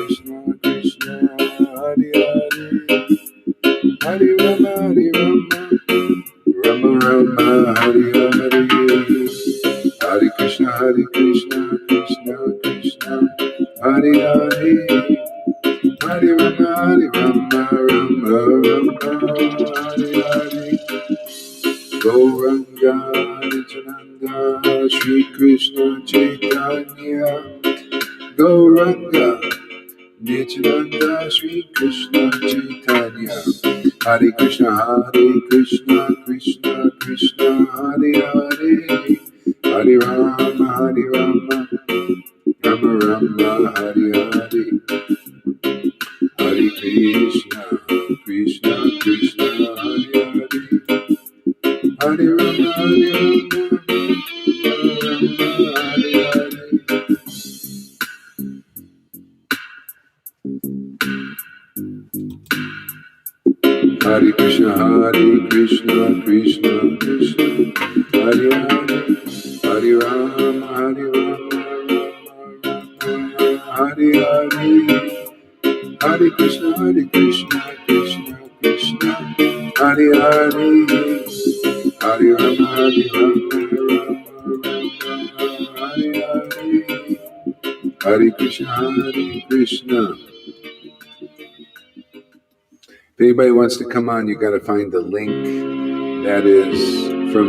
Krishna Krishna Hare Hare, Hare Rama Rama Rama Hare Hare, Hare Krishna Krishna Krishna Hare Hare, Hare Rama Rama Rama Hare Hare. Gauranga Nityananda Shri Krishna Chaitanya, Gauranga Nityananda Shri Krishna Chaitanya, Hare Krishna Krishna Krishna Hare Hare, Hare Rama Rama Rama Hare Hare, Hare Krishna Krishna Hare Hare, Hare Rama Hare Hare. Hare Krishna Krishna Krishna Hare Hare, Hare Rama Hare Hare, Hare Krishna Krishna Hare Hare, Hare Rama Hare Hare, Hare Krishna. If anybody wants to come on, you got to find the link that is from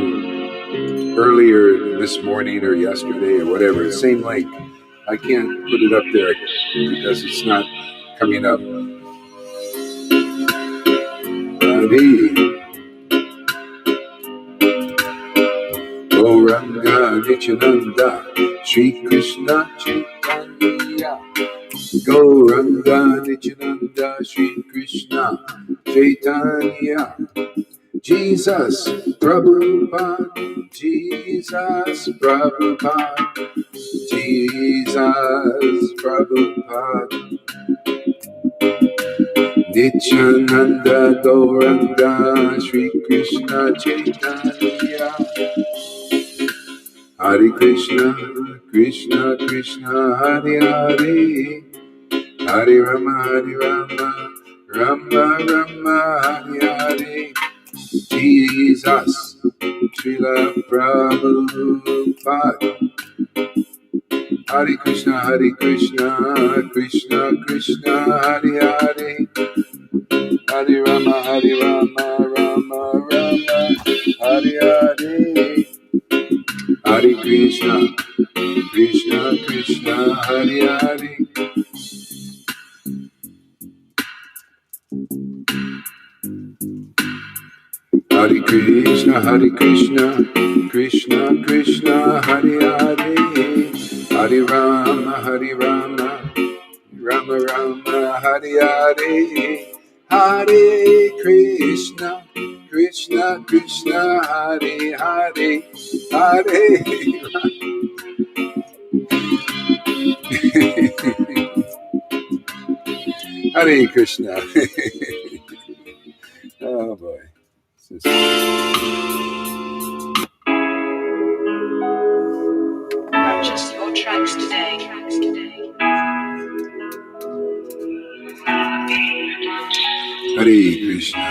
earlier this morning or yesterday or whatever. Same link. I can't put it up there because it's not coming up. Hare Gauranga Nityananda Shri Krishna Chaitanya, Gauranga Nityananda Shri Krishna Chaitanya, Jesus Prabhupada, Jesus Prabhupada, Jesus Prabhupada, Nityananda Gauranga Shri Krishna Chaitanya, Hare Krishna Krishna Hare Hare, Hare Rama Rama Hare Hare, Jesus Srila Prabhupada, Hare Krishna Krishna Hare Hare, Hare Rama Rama Hare Hare, Hare Krishna Krishna Hare Hare. Hare Krishna Krishna Hare Hare, Hare Rama Rama Hare Hare, Hare Krishna Krishna Hare Hare, Hare Hare Krishna. Oh boy. Purchase your tracks today. Hare Krishna.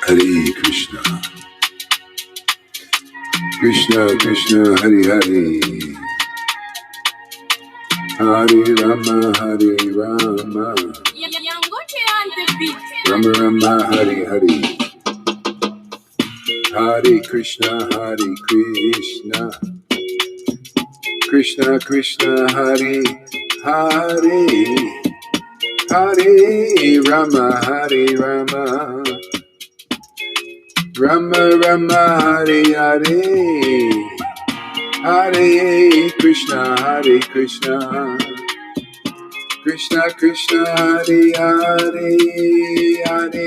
Hare Krishna. Krishna Hare Hare, Hare Rama Rama Rama Hare Hare, Hare Krishna Krishna Hare Hare, Hare Rama Rama Hare Hare, Hare Krishna Krishna Hare Hare, Hare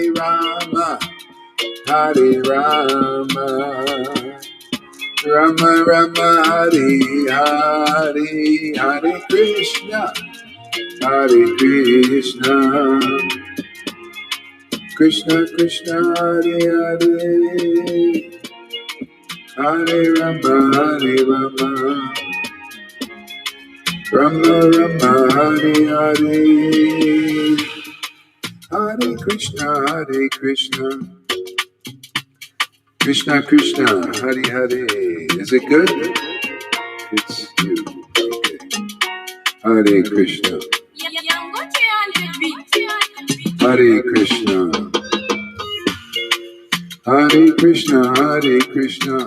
Rama Rama Hare Hare, Hare Krishna Krishna Krishna Hare Hare, Hare Rama Hare Rama, Rama Rama Hare Hare, Hare Krishna, Krishna Krishna, Hare Hare. Is it good? It's you. Okay. Hare Krishna. Hare Krishna. Hare Krishna, Hare Krishna.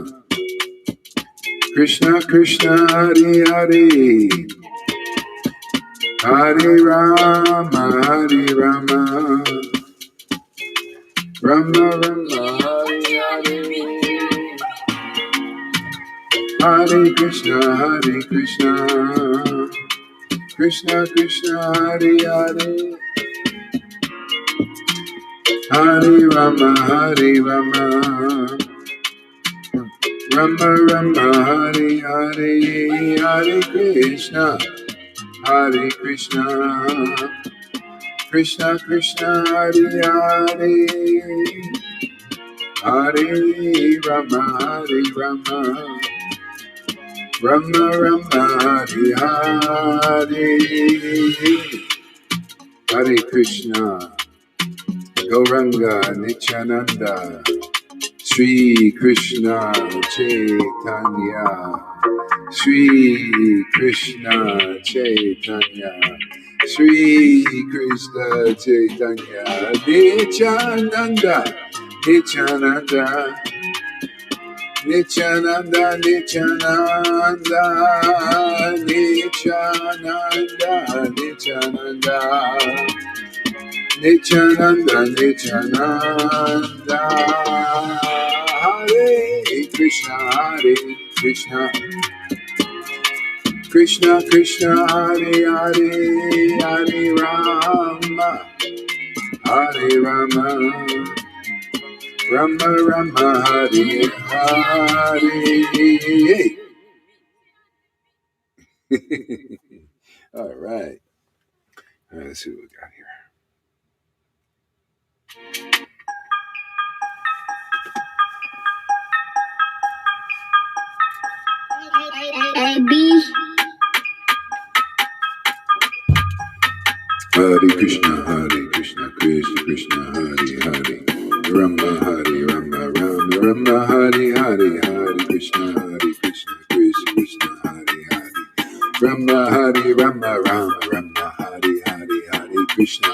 Krishna Krishna, Hare Hare. Hare Rama, Hare Rama. Rama Rama, Hare Hare. Hare Krishna, Hare Krishna. Krishna Krishna, Hare Hare. Hare Rama, Hare Rama. Rama Rama, Hare Hare. Hare Krishna, Hare Krishna. Krishna Krishna, Hare Hare. Hare Rama, Hare Rama. Rama Rama, Hare Hare. Hare Krishna. Gauranga Nityananda, Sri Krishna Chaitanya, Sri Krishna Chaitanya, Sri Krishna Chaitanya, Nityananda, Nityananda, Nityananda, Nityananda, Nityananda, Nityananda. Nityananda, Nityananda, Hare Krishna, Hare Krishna, Krishna Krishna, Hare Hare, Hare Rama, Hare Rama, Rama Rama, Hare Hare. All right. Let's see what we got here. Hare Krishna, Krishna Krishna, Hare Hare, Rama Hare Rama, Rama Rama, Hare Hare, Hare Krishna, Krishna Krishna, Hare Hare, Rama Hare Rama, Rama Rama, Hare Hare, Hare Krishna,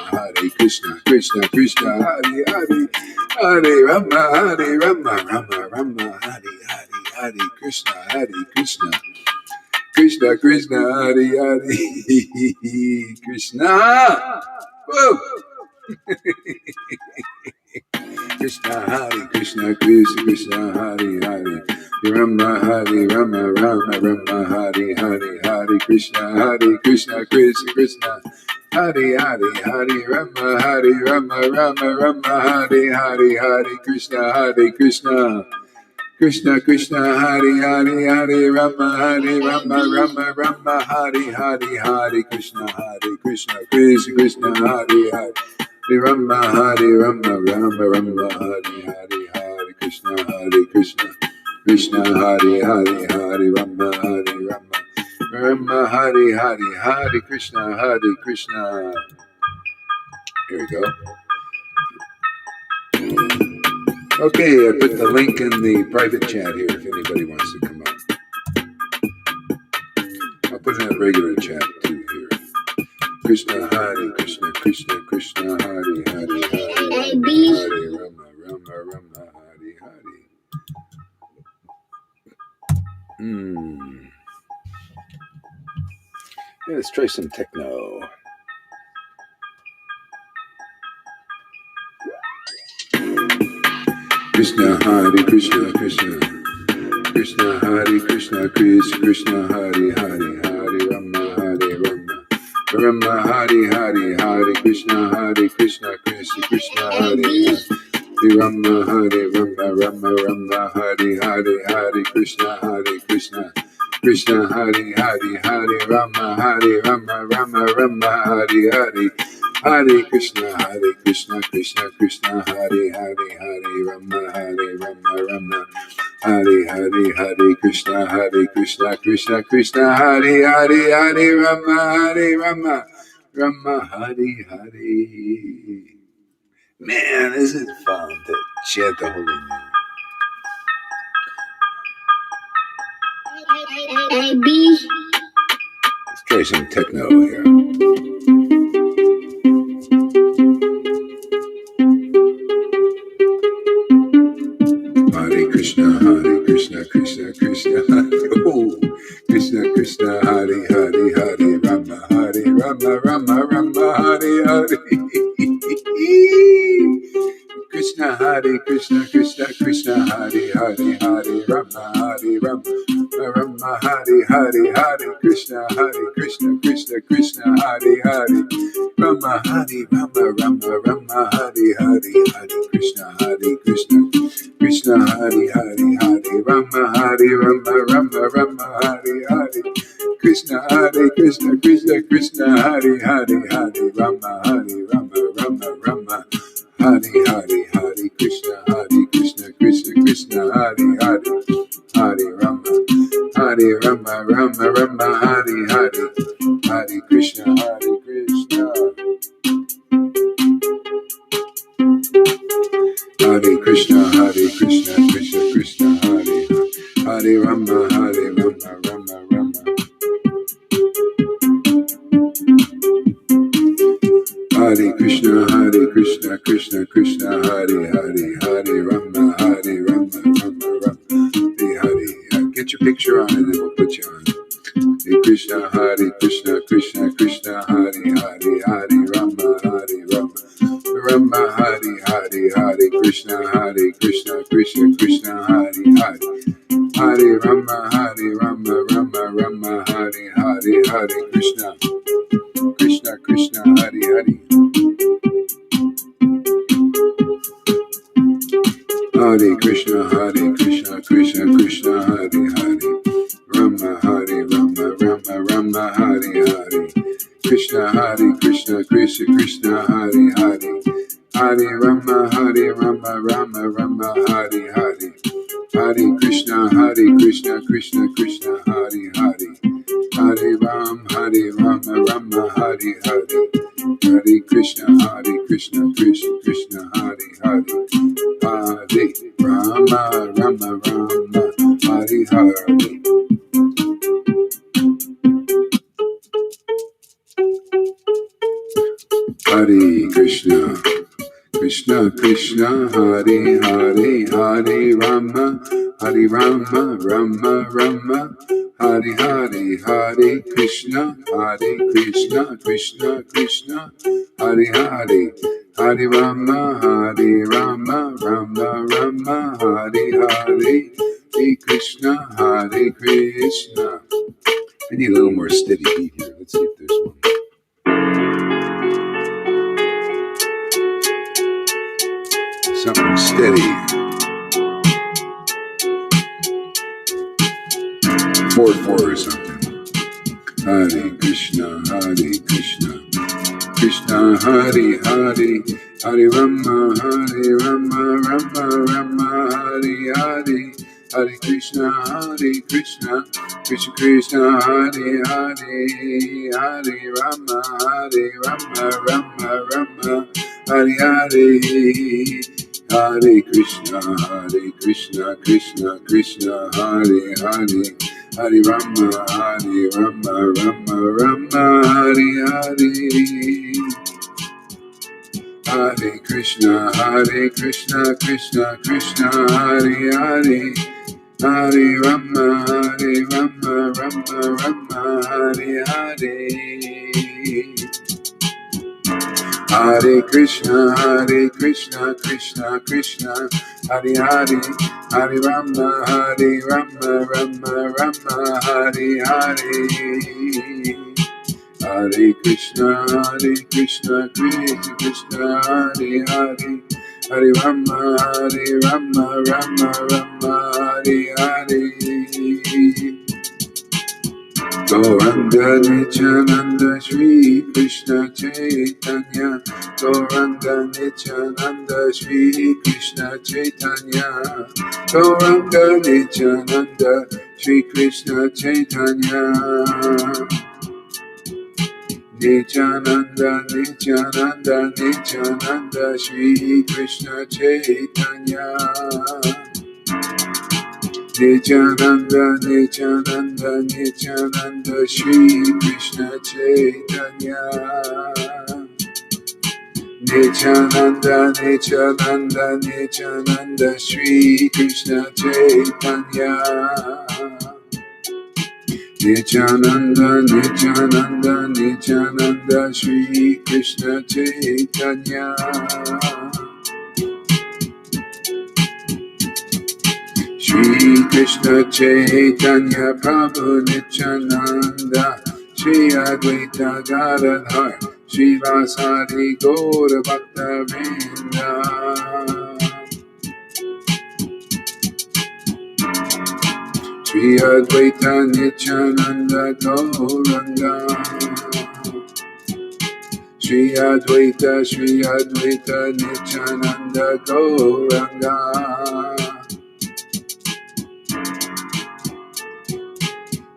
Krishna Krishna, Hare Hare, Hare Rama, Rama Rama, Hare Hare, Hare Krishna, Krishna Krishna, Hare Hare, Krishna. Whoa. Krishna Hare Krishna, Krishna Krishna, Hare Hare, Rama Hare Rama, Rama Rama, Hare Hare, Hare Krishna, Krishna Krishna, Hare Hare, Hare Rama, Rama Rama, Hare Hare, Hare Krishna, Krishna Krishna, Hare Hare, Hare Rama, Rama Rama, Hare Hare, Hare Krishna, Krishna Krishna, Hare Hare. Rama Hare Rama, Rama Rama, Hare Hare, Hare Krishna, Krishna Hare Hare, Hare Rama, Rama Hare Hare, Hare Krishna, Krishna. Here we go. Okay, I put the link in the private chat here if anybody wants to come up. I'll put it in a regular chat too here. Krishna Hare Krishna, Krishna Krishna, Hare Hare, Hare Rama, Rama Hare Hare. Yeah, let's try some techno. Krishna Hare Krishna, Krishna Hare Krishna, Krishna Hare Hare, Hare Rama, Rama Hare Hare, Hare Krishna, Krishna Krishna Hare Hare, Rama Hare Rama, Hare Hare, Hare Krishna, Krishna Hare Hare, Hare Rama, Rama Rama, Hare Hare, Hare Krishna, Krishna Krishna, Hare Hare, Hare Rama, Rama. Hare Krishna, Krishna Krishna, Hare Rama, Rama, Hare. Man, this is fun to chant the holy name. Let's try some techno here. Hare Krishna, Krishna Krishna, oh, Krishna, Hare Rama, Hare. Krishna, Krishna, Hare Rama, Hare Krishna, Krishna, Hare Rama, Rama, Hare Krishna, Krishna, Hare Rama, Rama, Hare Krishna, Krishna, Hare Rama, Rama, Hare Krishna, Krishna, Hare Rama, Rama, Hare Krishna, Krishna. Hare Krishna, Krishna, Hare Rama, Rama. Hare Krishna, Krishna, Hare Rama, Rama. Hare. Get your picture on it and we'll put you on. Hare Krishna, Krishna, Hare Rama, Rama, Hare Krishna, Krishna, Hare Rama, Rama, Hare Krishna, Hare. Hare Krishna, Krishna, Hare Rama, Rama, Hare Krishna, Krishna, Hare Rama, Rama, Hare Hare Krishna, Krishna, Hare Ram, Rama, Hare Krishna, Krishna, Hare Hare Rama, Hare Hare. Hare Krishna, Krishna, Hare Rama, Rama, Hare Krishna, Krishna, Hare Rama, Rama, Hare Krishna, Krishna. I need a little more steady beat here. Let's see if there's one. Something steady. 4/4 or something. Hare Krishna, Krishna, Hare Rama, Rama, Hare Krishna, Krishna, Hare Rama, Rama, Hare. Hare Krishna, Krishna, Hare Rama, Rama, Hare. Hare Krishna, Krishna, Hare Rama, Rama, Hare. Hare Krishna, Krishna, Hare Rama, Rama, Hare. Hare Krishna, Krishna, Hare Rama, Rama, Hare. Gauranga Nityananda Shri Krishna Chaitanya Gauranga Nityananda Shri Krishna Chaitanya Gauranga Nityananda Shri Krishna Chaitanya Nityananda Nityananda Nityananda Shri Krishna Chaitanya Nityananda, Nityananda, Nityananda, Shri Krishna Chaitanya. Nityananda, Nityananda, Nityananda, Shri Krishna Chaitanya. Nityananda, Nityananda, Nityananda, Shri Krishna Chaitanya. Shri Krishna Chaitanya Prabhu Nityananda Shri Advaita Gadadhar Shri Vasari Gaura Bhakta Vrinda Shri Advaita Nityananda Gauranga Shri Advaita Nityananda Gauranga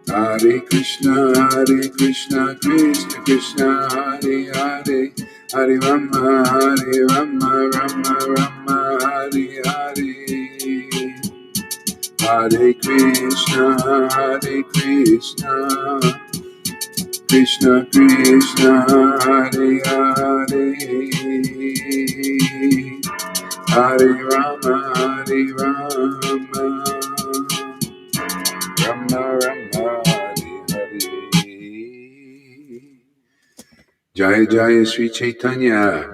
Hare Krishna, Krishna Krishna, Hare Hare, Hare Rama, Rama Rama, Hare Hare. Hare Krishna, Krishna Krishna, Hare Hare. Hare Rama, Rama Rama, Hare Hare. Jaya Jaya Sri Chaitanya.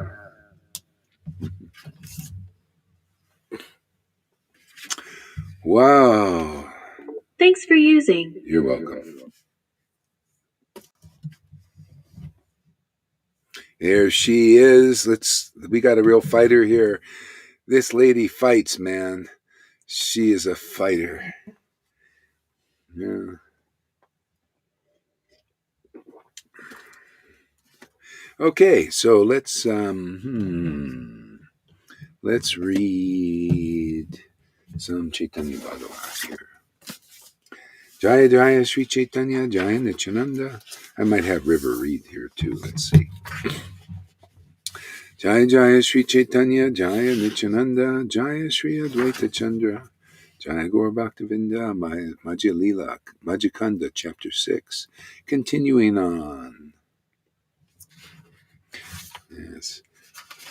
Wow. Thanks for using. You're welcome. There she is. We got a real fighter here. This lady fights, man. She is a fighter. Yeah. Okay, so let's read some Chaitanya Bhagavat here. Jaya Jaya Sri Chaitanya Jaya Nityananda. I might have River read here too. Let's see. Jaya Jaya Sri Chaitanya Jaya Nityananda Jaya Sri Advaita Chandra Jaya Gaura Bhaktivinda Majja Lila Majjikanda Chapter 6. Continuing on. Yes.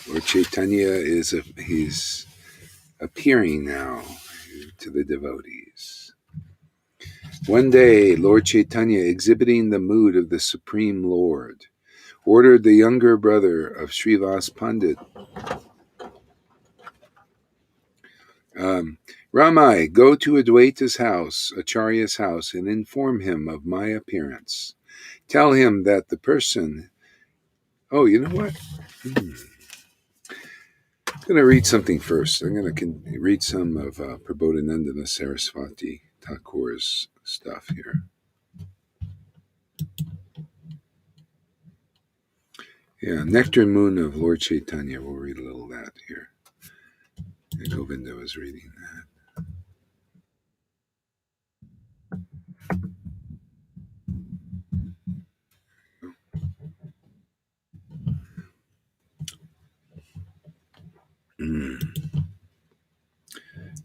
Lord Chaitanya he's appearing now to the devotees. One day, Lord Chaitanya, exhibiting the mood of the Supreme Lord, ordered the younger brother of Srivas Pandit, Ramai, go to Advaita's house, Acharya's house, and inform him of my appearance. Tell him that the person... Oh, you know what? I'm going to read something first. I'm going to read some of Prabodhanandana Saraswati Thakur's stuff here. Yeah, Nectar and Moon of Lord Chaitanya. We'll read a little of that here. And Govinda was reading that.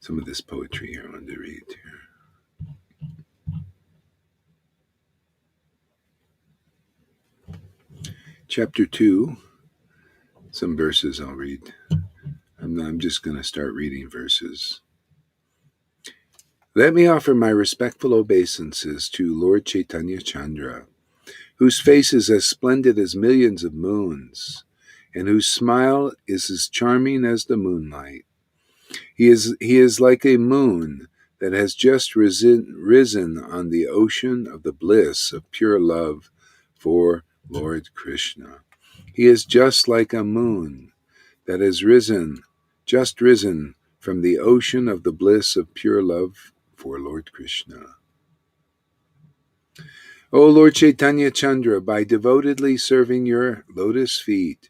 Some of this poetry here I wanted to read here. Chapter 2. Some verses I'll read. I'm just going to start reading verses. Let me offer my respectful obeisances to Lord Chaitanya Chandra, whose face is as splendid as millions of moons, and whose smile is as charming as the moonlight. He is like a moon that has just risen on the ocean of the bliss of pure love for Lord Krishna. He is just like a moon that has just risen from the ocean of the bliss of pure love for Lord Krishna. O Lord Chaitanya Chandra, by devotedly serving your lotus feet,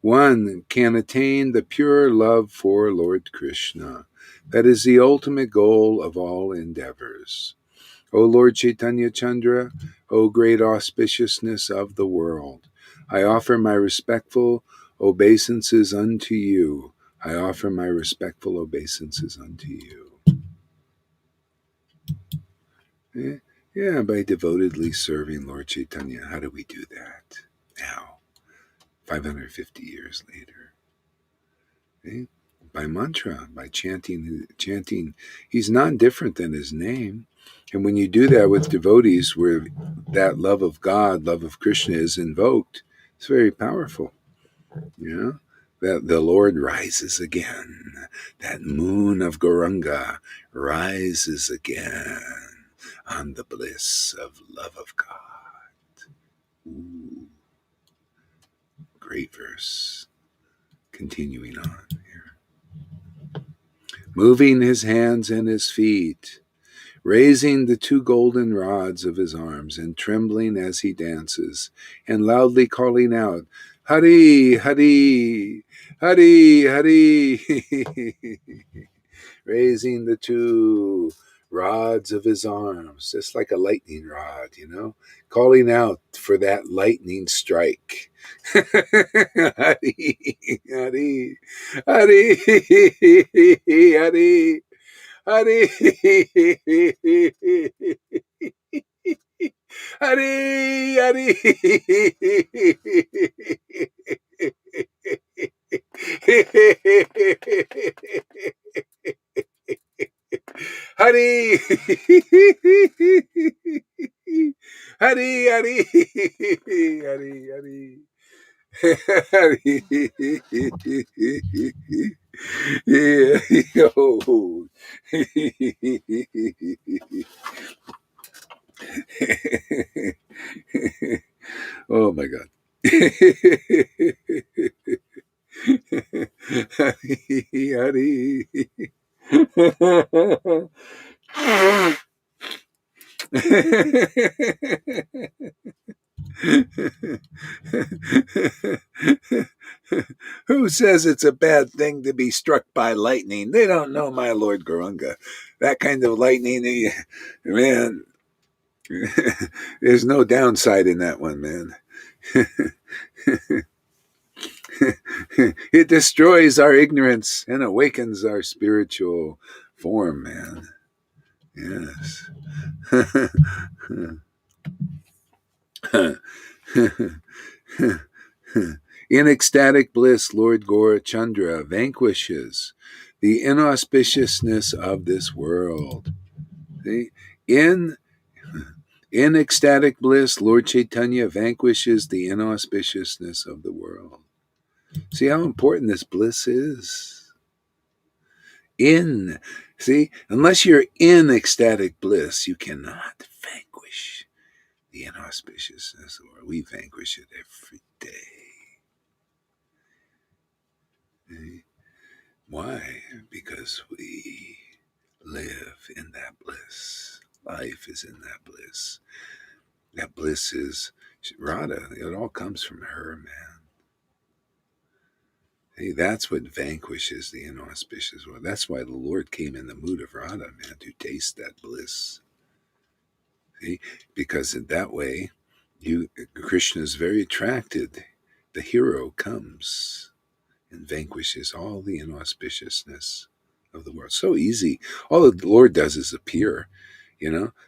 one can attain the pure love for Lord Krishna. That is the ultimate goal of all endeavors. O Lord Chaitanya Chandra, O great auspiciousness of the world, I offer my respectful obeisances unto you. I offer my respectful obeisances unto you. Yeah, by devotedly serving Lord Chaitanya. How do we do that now, 550 years later? Eh? By mantra, by chanting. He's not different than his name. And when you do that with devotees, where that love of God, love of Krishna is invoked, it's very powerful. You know, that the Lord rises again. That moon of Gauranga rises again on the bliss of love of God. Ooh, great verse. Continuing on here. Moving his hands and his feet, raising the two golden rods of his arms, and trembling as he dances, and loudly calling out, Hari, Hari, Hari, Hari. Raising the two rods of his arms, just like a lightning rod, calling out for that lightning strike. Hari, Hari, Hari, Hari, Hari, Hari, Hari. Hari, Hari, Hari, Hari. Yeah, yo. Oh my God. Hari, Hari. Who says it's a bad thing to be struck by lightning? They don't know my Lord Gauranga. That kind of lightning, man, there's no downside in that one, man. It destroys our ignorance and awakens our spiritual form, man. Yes. In ecstatic bliss, Lord Gaurachandra vanquishes the inauspiciousness of this world. See? In ecstatic bliss, Lord Chaitanya vanquishes the inauspiciousness of the world. See how important this bliss is? Unless you're in ecstatic bliss, you cannot vanquish the inauspiciousness of the world. We vanquish it every day. Why? Because we live in that bliss. Life is in that bliss. That bliss is Radha. It all comes from her, man. Hey, that's what vanquishes the inauspicious world. That's why the Lord came in the mood of Radha, man, to taste that bliss. See? Because in that way, Krishna is very attracted. The hero comes and vanquishes all the inauspiciousness of the world. So easy. All the Lord does is appear,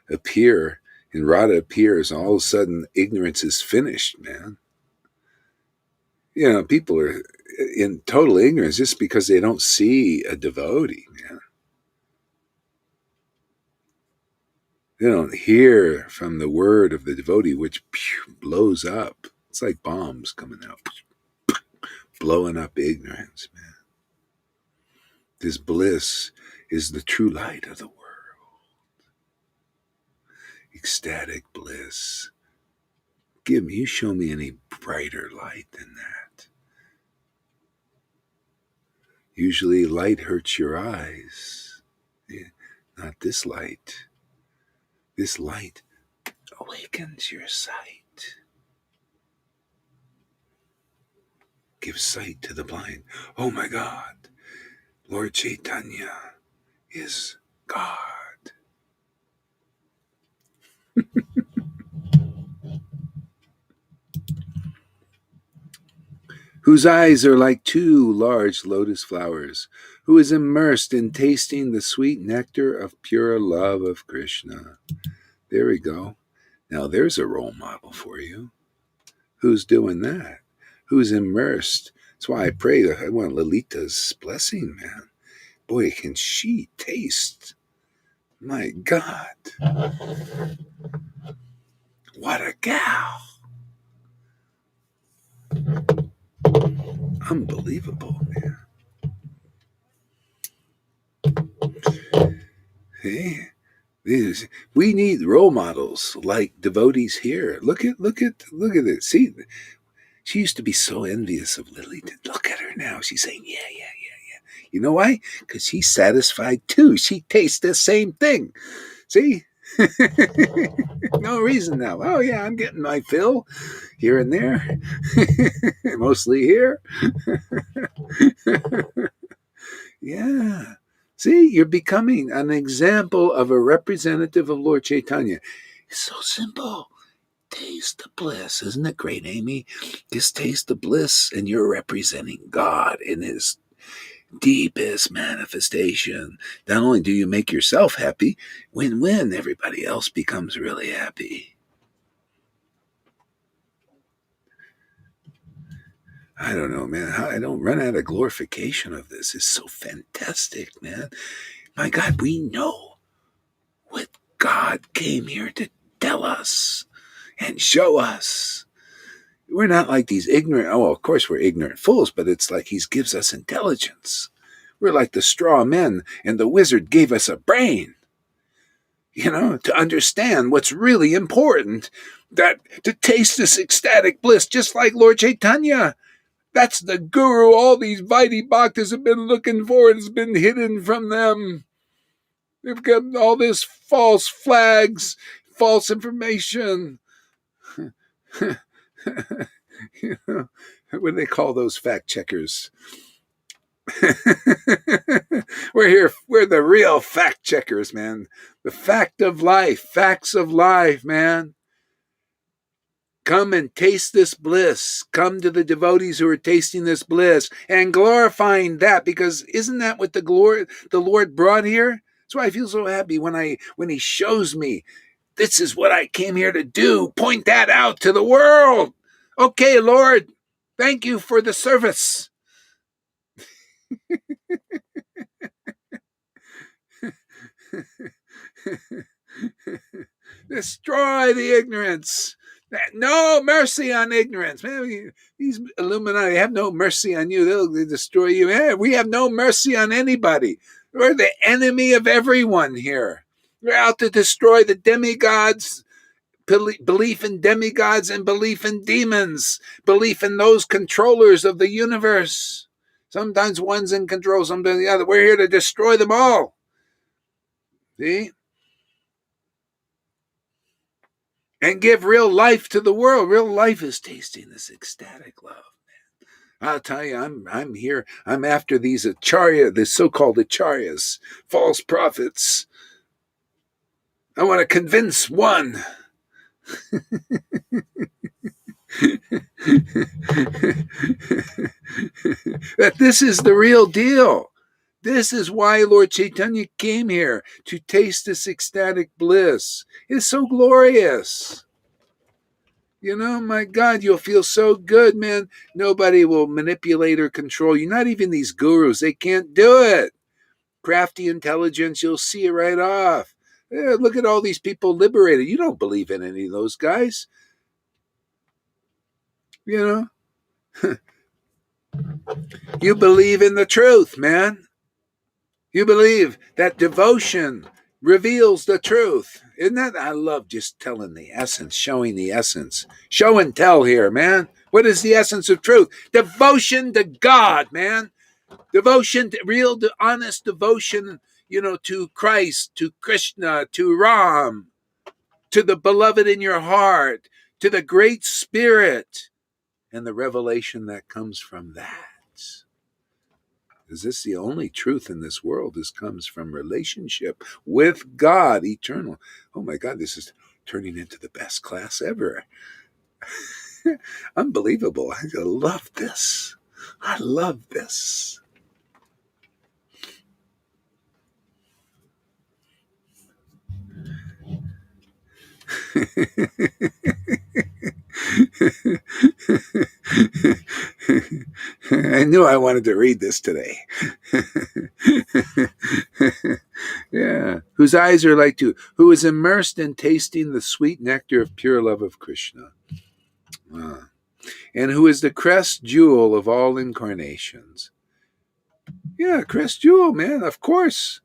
appear, and Radha appears, and all of a sudden ignorance is finished, man. People are in total ignorance just because they don't see a devotee, man. They don't hear from the word of the devotee, which blows up. It's like bombs coming out, blowing up ignorance, man. This bliss is the true light of the world. Ecstatic bliss. You show me any brighter light than that. Usually light hurts your eyes. Yeah, not this light. This light awakens your sight. Gives sight to the blind. Oh my God, Lord Chaitanya is God. Whose eyes are like two large lotus flowers, who is immersed in tasting the sweet nectar of pure love of Krishna. There we go. Now there's a role model for you. Who's doing that? Who's immersed? That's why I pray. I want Lalita's blessing, man. Boy, can she taste? My God. What a gal. Unbelievable, man. Hey, we need role models like devotees here. Look at it. See, she used to be so envious of Lily. Look at her now. She's saying, yeah. You know why? Because she's satisfied too. She tastes the same thing. See? No reason now. Oh yeah, I'm getting my fill here and there. Mostly here. Yeah. See, you're becoming an example of a representative of Lord Chaitanya. It's so simple. Taste the bliss. Isn't it great, Amy? Just taste the bliss, and you're representing God in his deepest manifestation. Not only do you make yourself happy, win-win, everybody else becomes really happy. I don't know, man. How I don't run out of glorification of this is so fantastic, man. My God, we know what God came here to tell us and show us. We're not like these ignorant, of course we're ignorant fools, but it's like he gives us intelligence. We're like the straw men, and the wizard gave us a brain, to understand what's really important, that to taste this ecstatic bliss, just like Lord Chaitanya. That's the guru all these Vaidhi Bhaktas have been looking for. It's been hidden from them. They've got all this false flags, false information. What do they call those fact checkers? We're the real fact checkers, man. The fact of life, facts of life, man. Come and taste this bliss. Come to the devotees who are tasting this bliss and glorifying that, because isn't that what the Lord brought here? That's why I feel so happy when he shows me this is what I came here to do. Point that out to the world. Okay, Lord, thank you for the service. Destroy the ignorance. No mercy on ignorance. Man, these Illuminati have no mercy on you. They'll destroy you. Man, we have no mercy on anybody. We're the enemy of everyone here. We're out to destroy the demigods, belief in demigods and belief in demons, belief in those controllers of the universe. Sometimes one's in control, sometimes the other. We're here to destroy them all. See? And give real life to the world. Real life is tasting this ecstatic love. I'll tell you, I'm here. I'm after these acharya, the so-called acharyas, false prophets. I want to convince one. That this is the real deal. This is why Lord Chaitanya came here, to taste this ecstatic bliss. It's so glorious. My God, you'll feel so good, man. Nobody will manipulate or control you. Not even these gurus. They can't do it. Crafty intelligence, you'll see it right off. Yeah, look at all these people liberated. You don't believe in any of those guys. You believe in the truth, man. You believe that devotion reveals the truth. Isn't that? I love just telling the essence, showing the essence. Show and tell here, man. What is the essence of truth? Devotion to God, man. Devotion, real, honest devotion, to Christ, to Krishna, to Ram. to the beloved in your heart, to the Great Spirit, and the revelation that comes from that. Is this the only truth in this world? This comes from relationship with God eternal. Oh my God, this is turning into the best class ever. Unbelievable. I love this. I love this. I knew I wanted to read this today. Yeah. Whose eyes are like dew, who is immersed in tasting the sweet nectar of pure love of Krishna. And who is the crest jewel of all incarnations. Yeah, crest jewel, man, of course.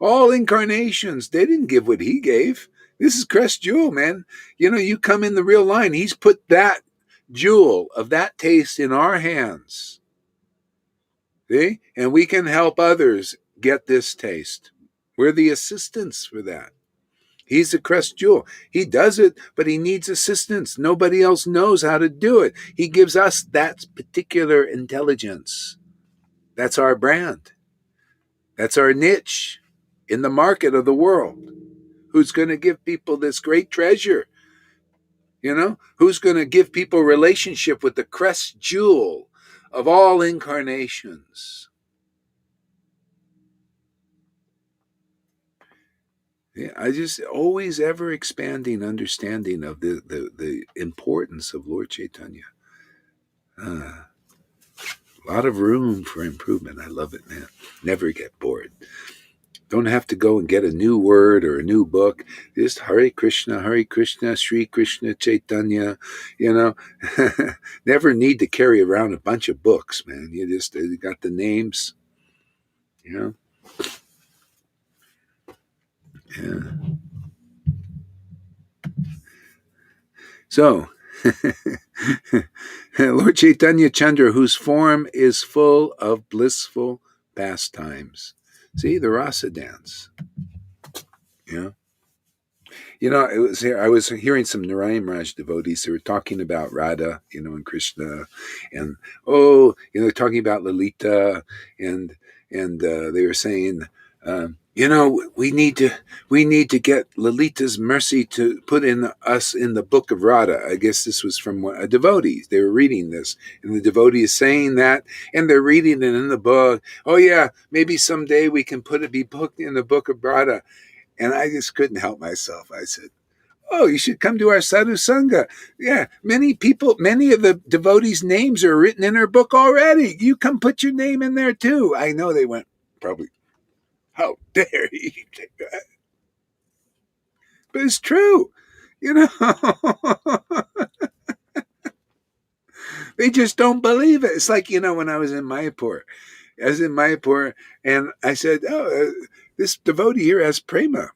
All incarnations, they didn't give what he gave. This is crest jewel, man. You come in the real line. He's put that jewel of that taste in our hands. See? And we can help others get this taste. We're the assistants for that. He's the crest jewel. He does it, but he needs assistance. Nobody else knows how to do it. He gives us that particular intelligence. That's our brand. That's our niche in the market of the world. Who's going to give people this great treasure? Who's going to give people relationship with the crest jewel of all incarnations? Yeah, I just always ever expanding understanding of the importance of Lord Chaitanya. A lot of room for improvement. I love it, man. Never get bored. Don't have to go and get a new word or a new book. Just Hare Krishna, Sri Krishna Chaitanya. Never need to carry around a bunch of books, man. You got the names. Yeah. So, Lord Chaitanya Chandra, whose form is full of blissful pastimes. See, the rasa dance. Yeah. I was hearing some Narayan Raj devotees who were talking about Radha, and Krishna, and talking about Lalita, and they were saying, we need to get Lalita's mercy to put in us in the book of Radha. I guess this was from a devotee. They were reading this, and the devotee is saying that, and they're reading it in the book. Oh yeah, maybe someday we can be booked in the book of Radha. And I just couldn't help myself. I said, oh, you should come to our sadhu sangha. Yeah, many of the devotees' names are written in our book already. You come put your name in there too. I know they went, probably, how dare you take that? But it's true. They just don't believe it. It's like, when I was in Mayapur. And I said, this devotee here has prema.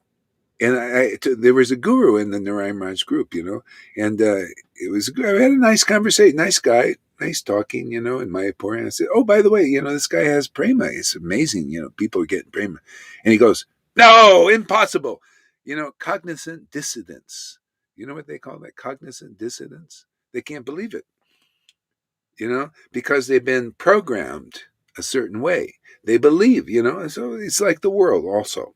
And there was a guru in the Narayan Raj group, and it was I had a nice conversation, nice guy, nice talking, in Mayapur. And I said, oh, by the way, this guy has prema. It's amazing, people are getting prema. And he goes, no, impossible. Cognizant dissidence. You know what they call that? Cognizant dissidence. They can't believe it, because they've been programmed a certain way. They believe, so it's like the world also.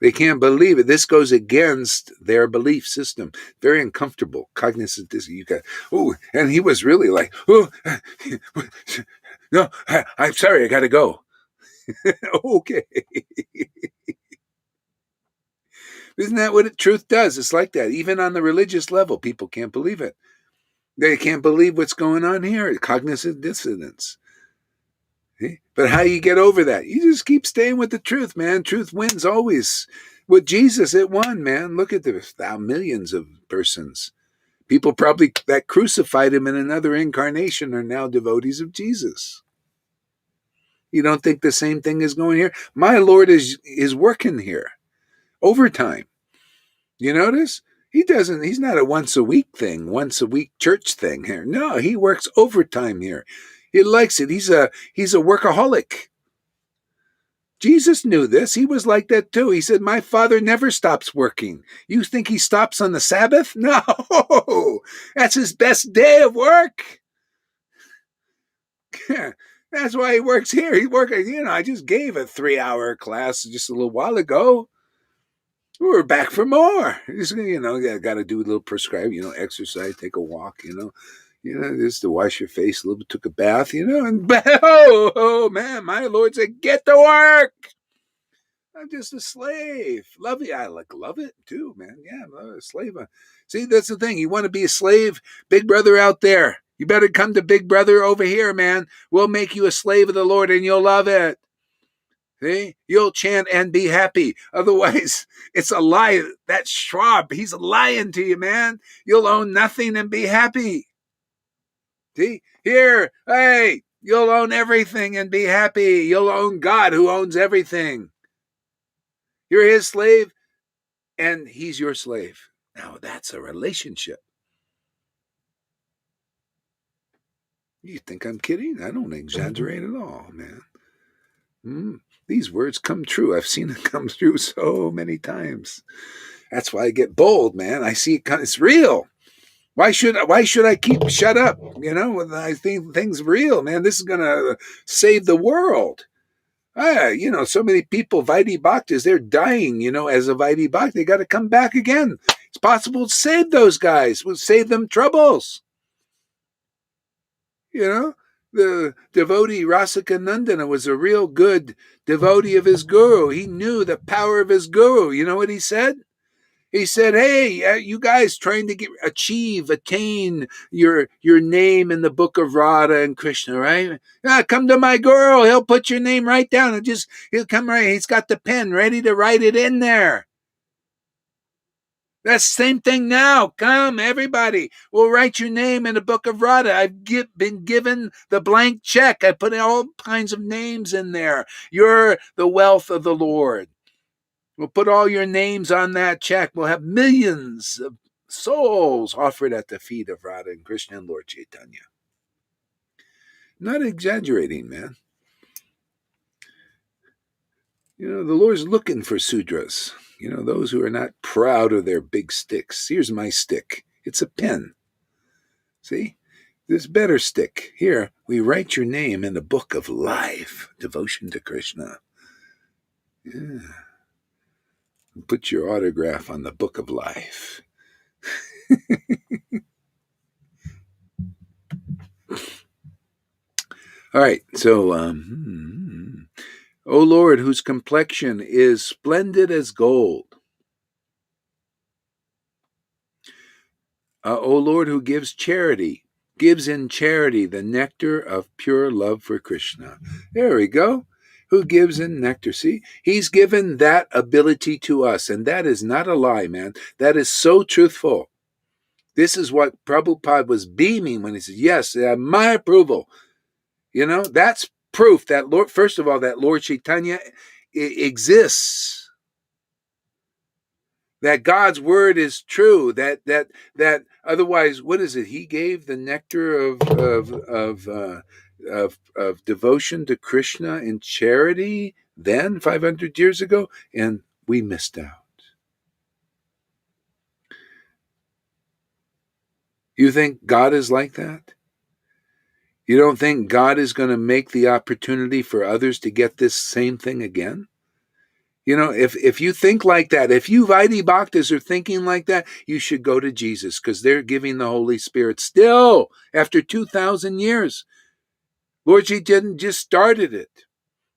They can't believe it. This goes against their belief system. Very uncomfortable. Cognizant, you got, and he was really like, no, I'm sorry, I got to go. Okay. Isn't that what truth does? It's like that. Even on the religious level, people can't believe it. They can't believe what's going on here. Cognizant dissonance. But how you get over that? You just keep staying with the truth, man. Truth wins always. With Jesus, it won, man. Look at the millions of persons. People probably that crucified him in another incarnation are now devotees of Jesus. You don't think the same thing is going here? My Lord is working here. Overtime. You notice? He's not a once a week church thing here. No, he works overtime here. He likes it. He's a workaholic. Jesus knew this. He was like that too. He said, my Father never stops working. You think he stops on the Sabbath? No, that's his best day of work. That's why he works here. He's working, I just gave a 3-hour class just a little while ago. We're back for more. Just, got to do a little prescribed, exercise, take a walk, just to wash your face a little bit, took a bath, and oh man, my Lord said, get to work. I'm just a slave. Love it. I love it too, man. Yeah, I'm a slave. See, that's the thing. You want to be a slave? Big brother out there. You better come to Big Brother over here, man. We'll make you a slave of the Lord and you'll love it. See? You'll chant and be happy. Otherwise, it's a lie. That Schwab, he's lying to you, man. You'll own nothing and be happy. See? Here, hey, you'll own everything and be happy. You'll own God who owns everything. You're his slave and he's your slave. Now that's a relationship. You think I'm kidding? I don't exaggerate at all, man. These words come true. I've seen it come through so many times. That's why I get bold, man. I see it's real. Why should I keep shut up? I think things real, man. This is gonna save the world. So many people, Vaidhi Bhaktas, they're dying, as a Vaidhi Bhakta. They got to come back again. It's possible to save those guys. We'll save them troubles. The devotee Rasika Nandana was a real good devotee of his guru. He knew the power of his guru. You know what he said? He said, hey, you guys trying to attain your name in the book of Radha and Krishna, right? Come to my guru. He'll put your name right down. He'll come right. He's got the pen ready to write it in there. That's the same thing now. Come, everybody. We'll write your name in the book of Radha. I've been given the blank check. I put all kinds of names in there. You're the wealth of the Lord. We'll put all your names on that check. We'll have millions of souls offered at the feet of Radha and Krishna and Lord Chaitanya. Not exaggerating, man. The Lord's looking for Sudras. Those who are not proud of their big sticks. Here's my stick. It's a pen. See? This better stick. Here, we write your name in the book of life. Devotion to Krishna. Yeah. Put your autograph on the book of life. All right, so, O Lord, whose complexion is splendid as gold. O Lord, who gives in charity the nectar of pure love for Krishna. There we go. Who gives in nectar. See, he's given that ability to us, and that is not a lie, man. That is so truthful. This is what Prabhupada was beaming when he said, yes, my approval. That's proof that first of all, that Lord Chaitanya exists. That God's word is true. That otherwise, what is it? He gave the nectar of devotion to Krishna in charity then 500 years ago, and we missed out. You think God is like that? You don't think God is going to make the opportunity for others to get this same thing again? If you think like that, if you Vaidhi Bhaktas are thinking like that, you should go to Jesus, because they're giving the Holy Spirit still after 2,000 years. Lord Chaitanya just started it.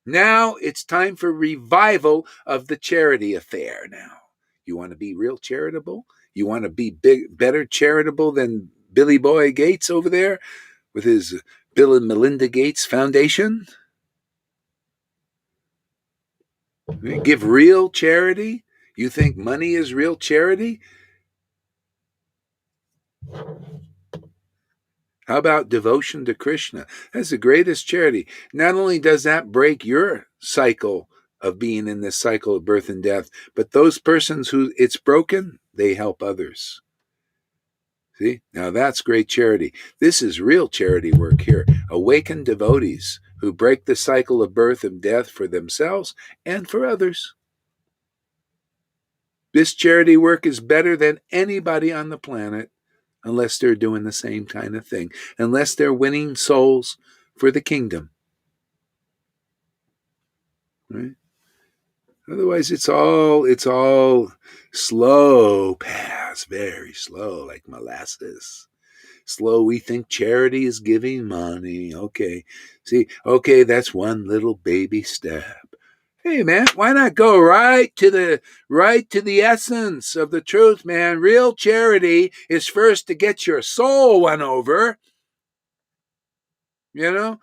Now it's time for revival of the charity affair now. You want to be real charitable? You want to be better charitable than Billy Boy Gates over there with his Bill and Melinda Gates Foundation? Give real charity? You think money is real charity? How about devotion to Krishna? That's the greatest charity. Not only does that break your cycle of being in this cycle of birth and death, but those persons who it's broken, they help others. See? Now that's great charity. This is real charity work here. Awakened devotees who break the cycle of birth and death for themselves and for others. This charity work is better than anybody on the planet unless they're doing the same kind of thing, unless they're winning souls for the kingdom. Right? Otherwise, it's all slow paths, very slow, like molasses. Slow, we think charity is giving money. Okay. See, okay, that's one little baby step. Hey man, why not go right to the essence of the truth, man? Real charity is first to get your soul won over. You know?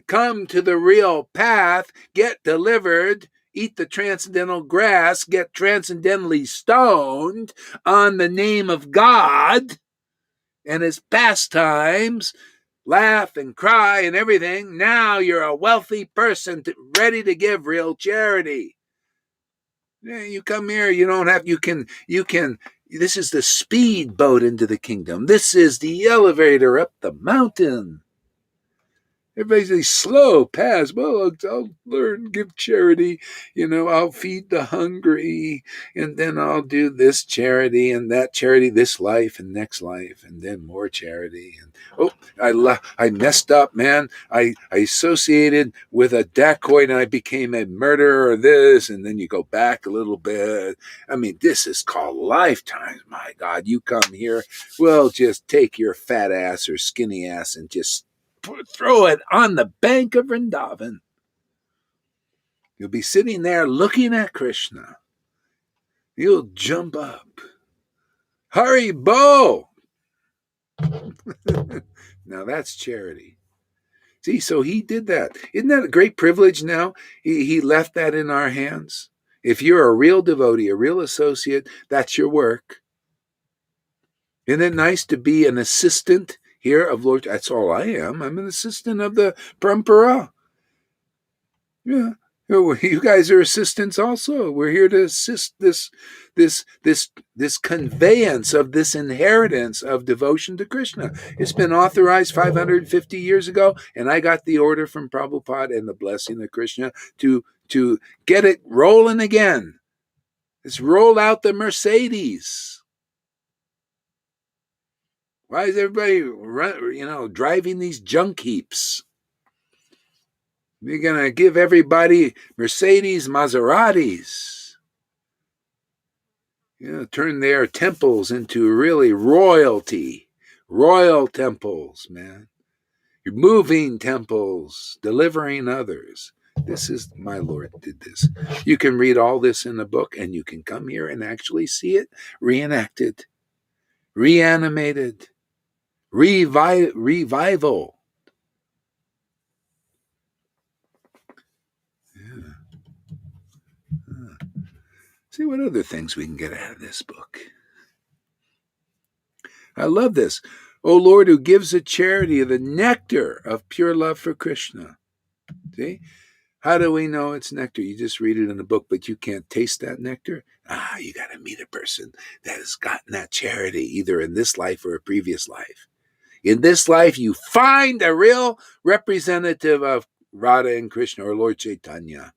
Come to the real path, get delivered, eat the transcendental grass, get transcendentally stoned on the name of God and his pastimes, laugh and cry and everything. Now you're a wealthy person ready to give real charity. Yeah, you come here, you don't have, you can, this is the speedboat into the kingdom. This is the elevator up the mountain. Everybody's these slow paths. Well, I'll learn, give charity. I'll feed the hungry, and then I'll do this charity and that charity, this life and next life, and then more charity. And I messed up, man. I associated with a dacoit and I became a murderer or this, and then you go back a little bit. I mean, this is called lifetimes. My God, you come here. Well, just take your fat ass or skinny ass and just throw it on the bank of Vrindavan. You'll be sitting there looking at Krishna. You'll jump up. Haribo! Now that's charity. See, so he did that. Isn't that a great privilege now? He left that in our hands. If you're a real devotee, a real associate, that's your work. Isn't it nice to be an assistant here of Lord? That's all I am. I'm an assistant of the Parampara. Yeah. You guys are assistants also. We're here to assist this conveyance of this inheritance of devotion to Krishna. It's been authorized 550 years ago, and I got the order from Prabhupada and the blessing of Krishna to get it rolling again. Let's roll out the Mercedes. Why is everybody driving these junk heaps? You're going to give everybody Mercedes, Maseratis. Turn their temples into really royalty. Royal temples, man. You're moving temples, delivering others. This is, my Lord did this. You can read all this in a book, and you can come here and actually see it reenacted, reanimated, revival. See what other things we can get out of this book. I love this. O Lord, who gives a charity of the nectar of pure love for Krishna. See? How do we know it's nectar? You just read it in a book, but you can't taste that nectar. You got to meet a person that has gotten that charity either in this life or a previous life. In this life, you find a real representative of Radha and Krishna or Lord Chaitanya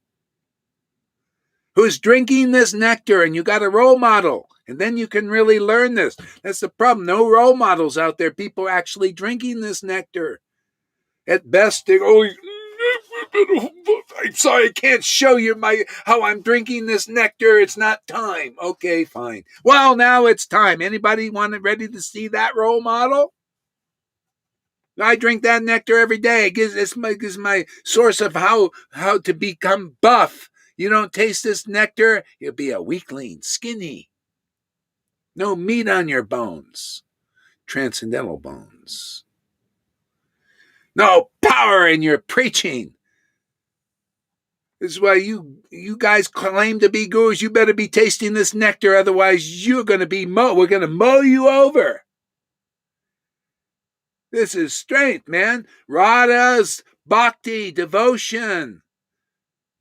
who's drinking this nectar, and you got a role model. And then you can really learn this. That's the problem. No role models out there. People are actually drinking this nectar. At best, they go, I'm sorry, I can't show you how I'm drinking this nectar. It's not time. Okay, fine. Well, now it's time. Anybody ready to see that role model? I drink that nectar every day. It's my source of how to become buff. You don't taste this nectar, you'll be a weakling, skinny. No meat on your bones. Transcendental bones. No power in your preaching. This is why you guys claim to be gurus. You better be tasting this nectar, otherwise you're going to be we're going to mow you over. This is strength, man. Radha's bhakti, devotion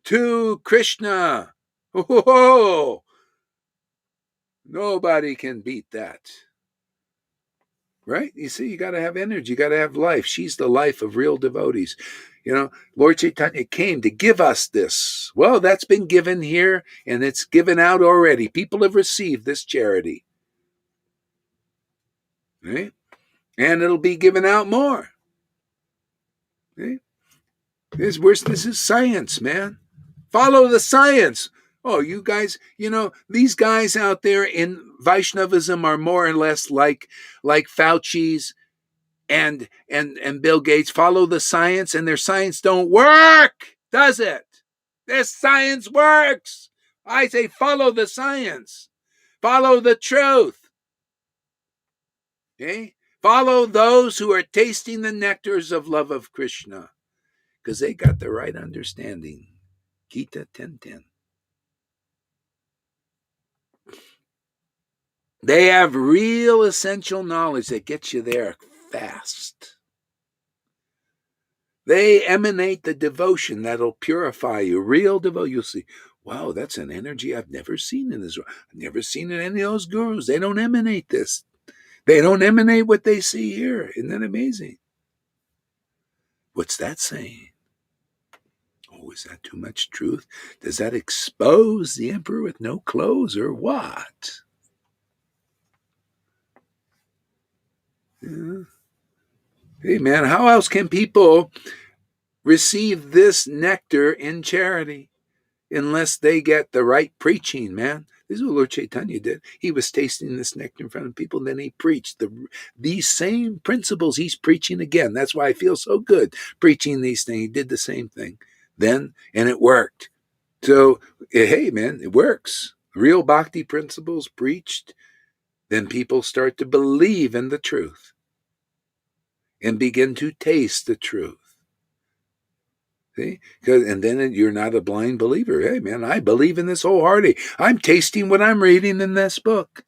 to Krishna. Oh, nobody can beat that. right? You see, you got to have energy, you got to have life. She's the life of real devotees. Lord Chaitanya came to give us this. Well, that's been given here, and it's given out already. People have received this charity, right? And it'll be given out more. Right? This is science, man. Follow the science. Oh, you guys, these guys out there in Vaishnavism are more or less like Fauci's and Bill Gates. Follow the science, and their science don't work, does it? This science works. I say follow the science. Follow the truth. Okay? Follow those who are tasting the nectars of love of Krishna, because they got the right understanding. Gita 10:10. They have real essential knowledge that gets you there fast. They emanate the devotion that'll purify you. Real devotion. You'll see, wow, that's an energy I've never seen in this. I've never seen in any of those gurus. They don't emanate this. They don't emanate what they see here. Isn't that amazing? What's that saying? Oh, is that too much truth? Does that expose the emperor with no clothes or what? Yeah. Hey, man, how else can people receive this nectar in charity unless they get the right preaching, man? This is what Lord Chaitanya did. He was tasting this nectar in front of people, and then he preached these same principles. He's preaching again. That's why I feel so good preaching these things. He did the same thing then, and it worked. So, hey, man, it works. Real bhakti principles preached, then people start to believe in the truth and begin to taste the truth. See? And then you're not a blind believer. Hey, man, I believe in this wholeheartedly. I'm tasting what I'm reading in this book.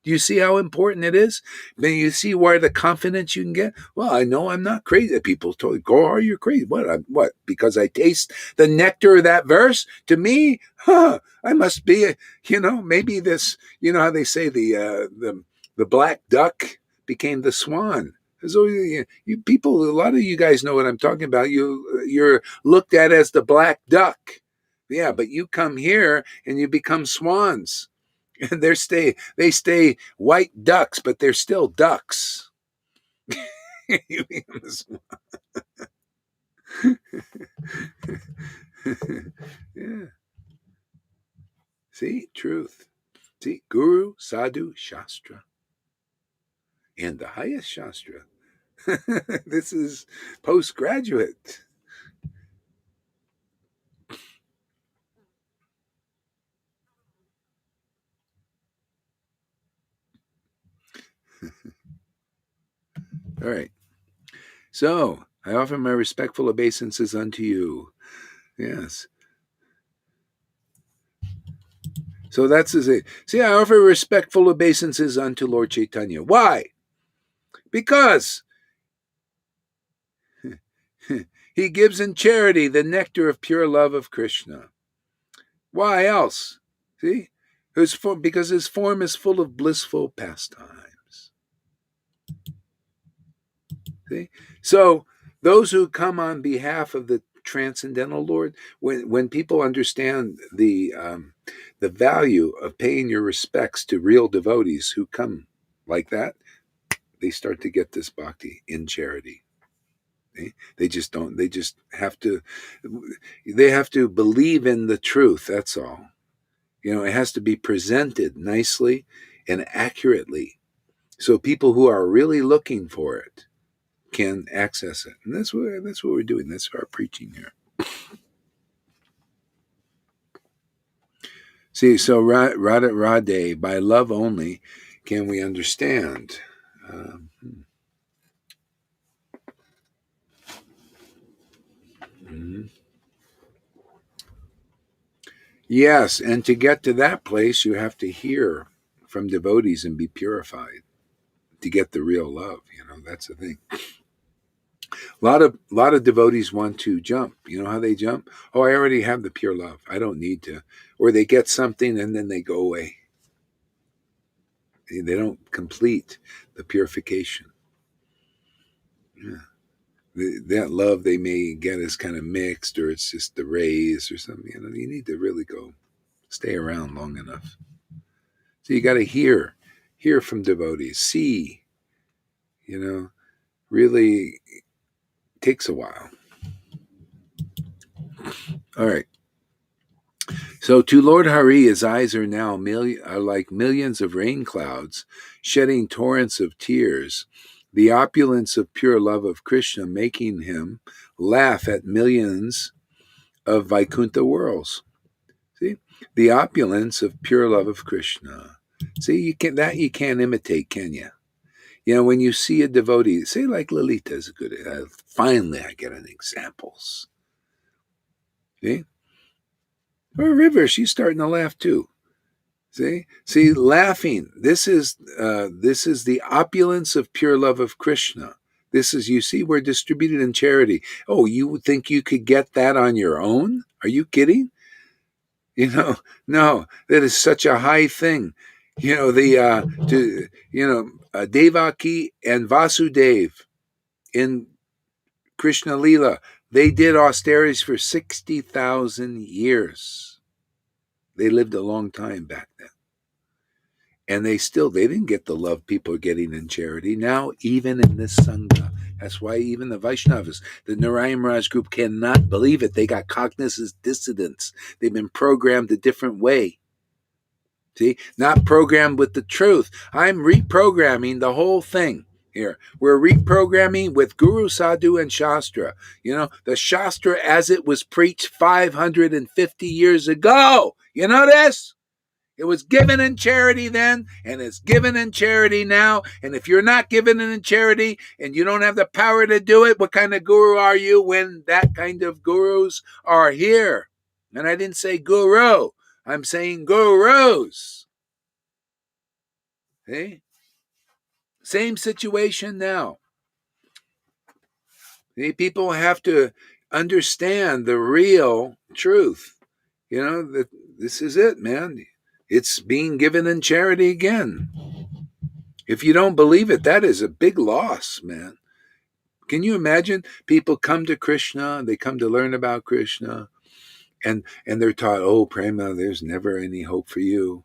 Do you see how important it is? Then you see where the confidence you can get. Well, I know I'm not crazy. People told me, "Go, are you crazy?" What? Because I taste the nectar of that verse. To me, I must be. Maybe this. You know how they say the black duck became the swan. So you people, a lot of you guys know what I'm talking about. You're looked at as the black duck. Yeah, but you come here and you become swans. And they stay white ducks, but they're still ducks. Yeah. See, truth. See, Guru, Sadhu, Shastra. And the highest Shastra. This is postgraduate. All right. So, I offer my respectful obeisances unto you. Yes. So that's it. See, I offer respectful obeisances unto Lord Chaitanya. Why? Because he gives in charity the nectar of pure love of Krishna. Why else? See? Because his form is full of blissful pastimes. See? So those who come on behalf of the transcendental Lord, when people understand the value of paying your respects to real devotees who come like that, they start to get this bhakti in charity. They just don't. They just have to. They have to believe in the truth. That's all. It has to be presented nicely and accurately, so people who are really looking for it can access it. And that's what we're doing. That's our preaching here. See, so Radha Radhe, by love only can we understand. Mhm. Yes, and to get to that place, you have to hear from devotees and be purified to get the real love. That's the thing. A lot of devotees want to jump. You know how they jump? Oh, I already have the pure love. I don't need to. Or they get something and then they go away. They don't complete the purification. That love they may get is kind of mixed, or it's just the rays or something. You need to really go stay around long enough. So you got to hear from devotees, see, really takes a while. All right. So to Lord Hari, his eyes are now are like millions of rain clouds, shedding torrents of tears, the opulence of pure love of Krishna making him laugh at millions of Vaikuntha worlds. See? The opulence of pure love of Krishna. See, you can't imitate, can you? When you see a devotee, say like Lalita is good. Finally, I get an examples. See? Or River, she's starting to laugh too. See, laughing. This is the opulence of pure love of Krishna. This is, you see, we're distributed in charity. Oh, you would think you could get that on your own? Are you kidding? No, that is such a high thing. Devaki and Vasudev in Krishna Lila, they did austerities for 60,000 years. They lived a long time back then. And they didn't get the love people are getting in charity. Now, even in this Sangha, that's why even the Vaishnavas, the Narayan Raj group cannot believe it. They got cognitive dissonance. They've been programmed a different way. See, not programmed with the truth. I'm reprogramming the whole thing here. We're reprogramming with Guru, Sadhu, and Shastra. The Shastra as it was preached 550 years ago. You know this? It was given in charity then, and it's given in charity now. And if you're not given it in charity and you don't have the power to do it, what kind of guru are you when that kind of gurus are here? And I didn't say guru. I'm saying gurus. Okay? Same situation now. Okay? People have to understand the real truth. That this is it, man. It's being given in charity again. If you don't believe it, that is a big loss, man. Can you imagine people come to Krishna, they come to learn about Krishna, and they're taught, oh, Prema, there's never any hope for you.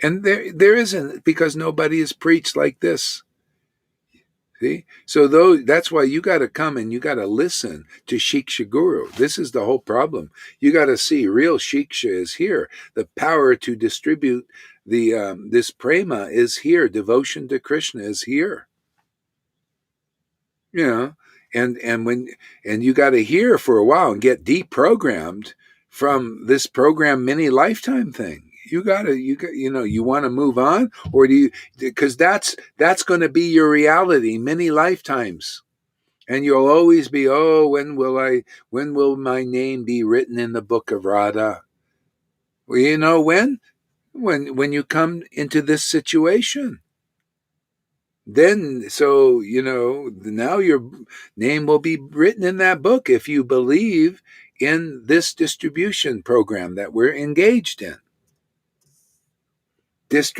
And there isn't, because nobody has preached like this. See? So that's why you got to come and you got to listen to Shiksha Guru. This is the whole problem. You got to see real Shiksha is here. The power to distribute this prema is here. Devotion to Krishna is here. And you got to hear for a while and get deprogrammed from this program many lifetime thing. You want to move on, or do you, because that's going to be your reality many lifetimes. And you'll always be, oh, when will my name be written in the book of Radha? Well, when you come into this situation. Then, so, now your name will be written in that book if you believe in this distribution program that we're engaged in. Taste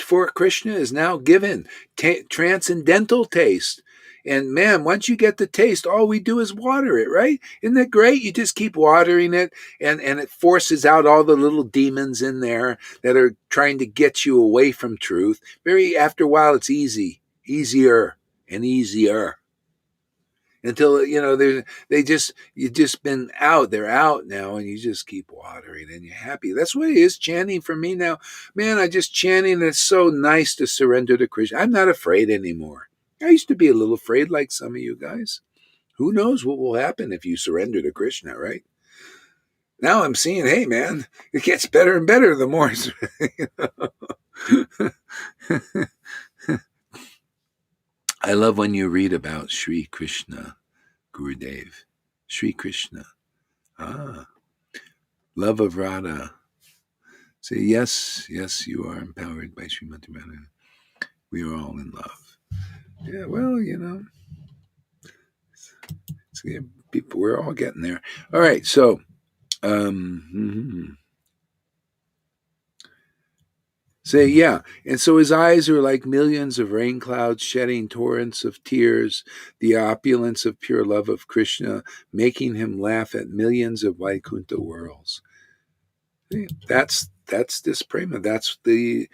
for Krishna is now given, transcendental taste. And man, once you get the taste, all we do is water it, right? Isn't that great? You just keep watering it, and it forces out all the little demons in there that are trying to get you away from truth. After a while, it's easier and easier. Until you've just been out. They're out now, and you just keep watering, and you're happy. That's what it is. Chanting for me now, man. I just chanting. And it's so nice to surrender to Krishna. I'm not afraid anymore. I used to be a little afraid, like some of you guys. Who knows what will happen if you surrender to Krishna, right? Now I'm seeing, hey, man, it gets better and better the more. I love when you read about Sri Krishna, Gurudev, Sri Krishna. Love of Radha. Say, yes, you are empowered by Srimati Radha. We are all in love. Yeah, well, people, we're all getting there. All right, so, Say, yeah. And so his eyes are like millions of rain clouds shedding torrents of tears, the opulence of pure love of Krishna, making him laugh at millions of Vaikuntha worlds. See, that's this prema. That's the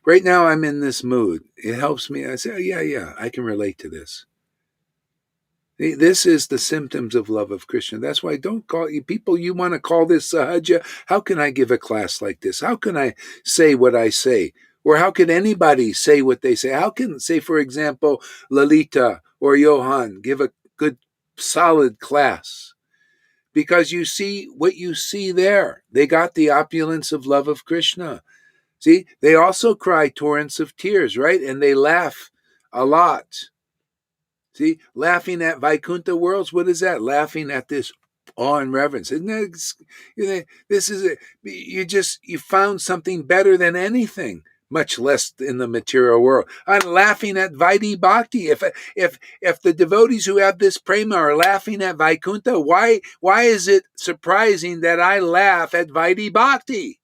right now I'm in this mood. It helps me. I say, oh, yeah, I can relate to this. This is the symptoms of love of Krishna. That's why don't call you people. You want to call this sahaja? How can I give a class like this? How can I say what I say? Or how can anybody say what they say? How can, say, for example, Lalita or Johan give a good, solid class? Because you see what you see there. They got the opulence of love of Krishna. See, they also cry torrents of tears, right? And they laugh a lot. See, laughing at Vaikuntha worlds, what is that? Laughing at this awe and reverence. Isn't that, this is it. You found something better than anything, much less in the material world. I'm laughing at Vaidhi Bhakti. If the devotees who have this prema are laughing at Vaikuntha, why is it surprising that I laugh at Vaidhi Bhakti?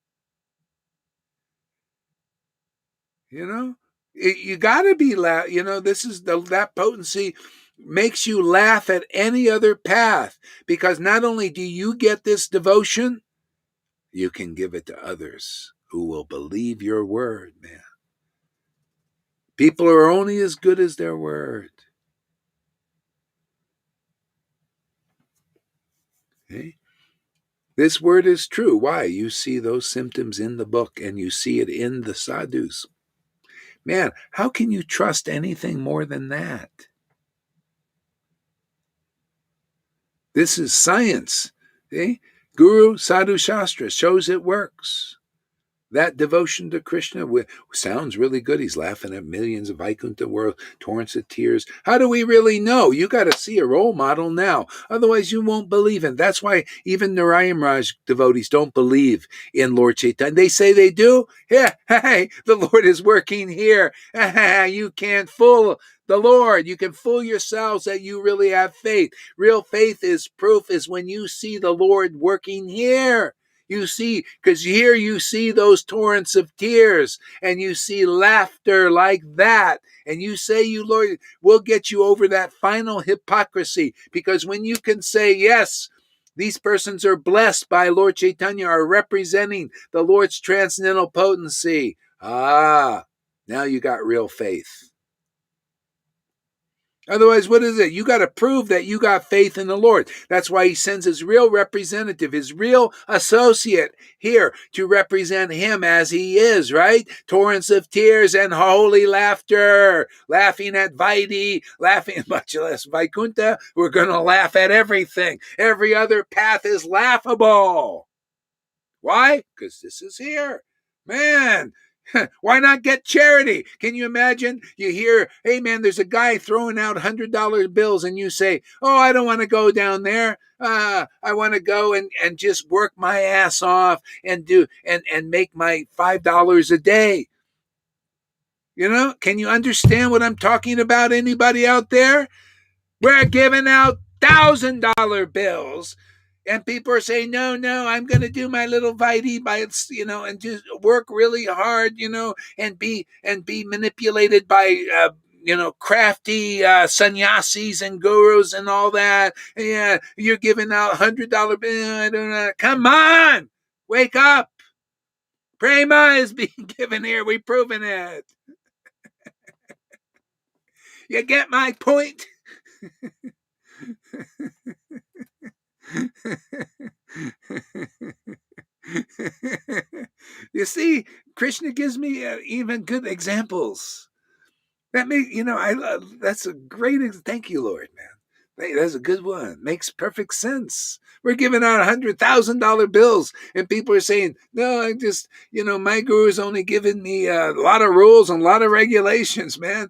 You know, you got to be laugh. This is that potency makes you laugh at any other path, because not only do you get this devotion, you can give it to others who will believe your word, man. People are only as good as their word. Okay? This word is true. Why? You see those symptoms in the book and you see it in the sadhus. Man, how can you trust anything more than that? This is science. Okay? Guru Sadhu Shastra shows it works. That devotion to Krishna sounds really good. He's laughing at millions of Vaikuntha world, torrents of tears. How do we really know? You got to see a role model now. Otherwise, you won't believe it. That's why even Narayan Raj devotees don't believe in Lord Chaitanya. They say they do. Yeah, hey, the Lord is working here. You can't fool the Lord. You can fool yourselves that you really have faith. Real faith is when you see the Lord working here. You see, because here you see those torrents of tears and you see laughter like that. And you say, you Lord, we'll get you over that final hypocrisy. Because when you can say, yes, these persons are blessed by Lord Chaitanya, are representing the Lord's transcendental potency. Now you got real faith. Otherwise, what is it? You got to prove that you got faith in the Lord. That's why he sends his real representative, his real associate here to represent him as he is, right? Torrents of tears and holy laughter, laughing at Vaidhi, laughing much less Vaikuntha. We're going to laugh at everything. Every other path is laughable. Why? Because this is here. Man, why not get charity? Can you imagine? You hear, hey man, there's a guy throwing out $100 bills and you say, oh, I don't want to go down there. I want to go and just work my ass off and make my $5 a day. Can you understand what I'm talking about? Anybody out there? We're giving out $1,000 bills. And people are saying, no, I'm going to do my little Vaidhi and just work really hard, and be manipulated by, crafty sannyasis and gurus and all that. Yeah, you're giving out $100 bills. Come on, wake up. Prema is being given here. We've proven it. You get my point? You see, Krishna gives me even good examples. That that's a great. Thank you, Lord, man. That's a good one. Makes perfect sense. We're giving out $100,000 bills, and people are saying, "No, I just, my guru's only giving me a lot of rules and a lot of regulations, man,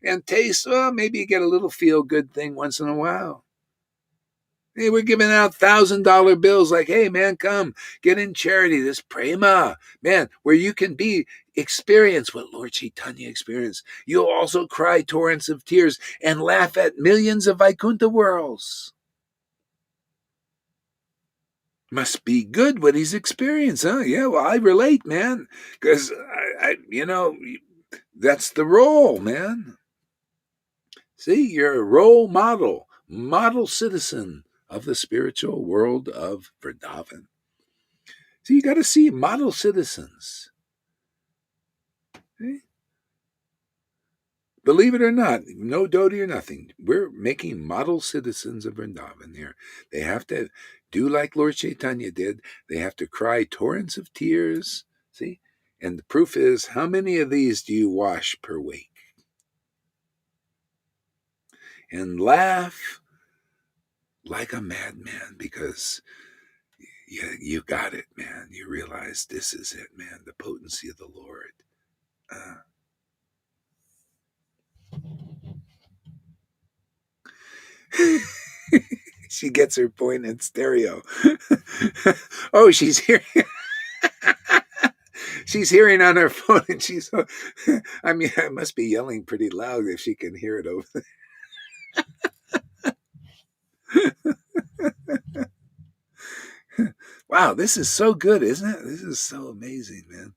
and taste. Well, maybe you get a little feel good thing once in a while." Hey, we're giving out $1,000 bills like, hey, man, come get in charity. This prema, man, where you can experience what Lord Chaitanya experienced. You'll also cry torrents of tears and laugh at millions of Vaikuntha worlds. Must be good what he's experienced, huh? Yeah, well, I relate, man, because that's the role, man. See, you're a role model citizen of the spiritual world of Vrindavan. So you got to see model citizens. Okay? Believe it or not, no Dodi or nothing. We're making model citizens of Vrindavan here. They have to do like Lord Chaitanya did. They have to cry torrents of tears. See? And the proof is, how many of these do you wash per week? And laugh like a madman because you got it, man. You realize this is it, man. The potency of the Lord. She gets her point in stereo. Oh, she's hearing. She's hearing on her phone, and she's. I mean, I must be yelling pretty loud if she can hear it over there. Wow, this is so good, isn't it? This is so amazing, man.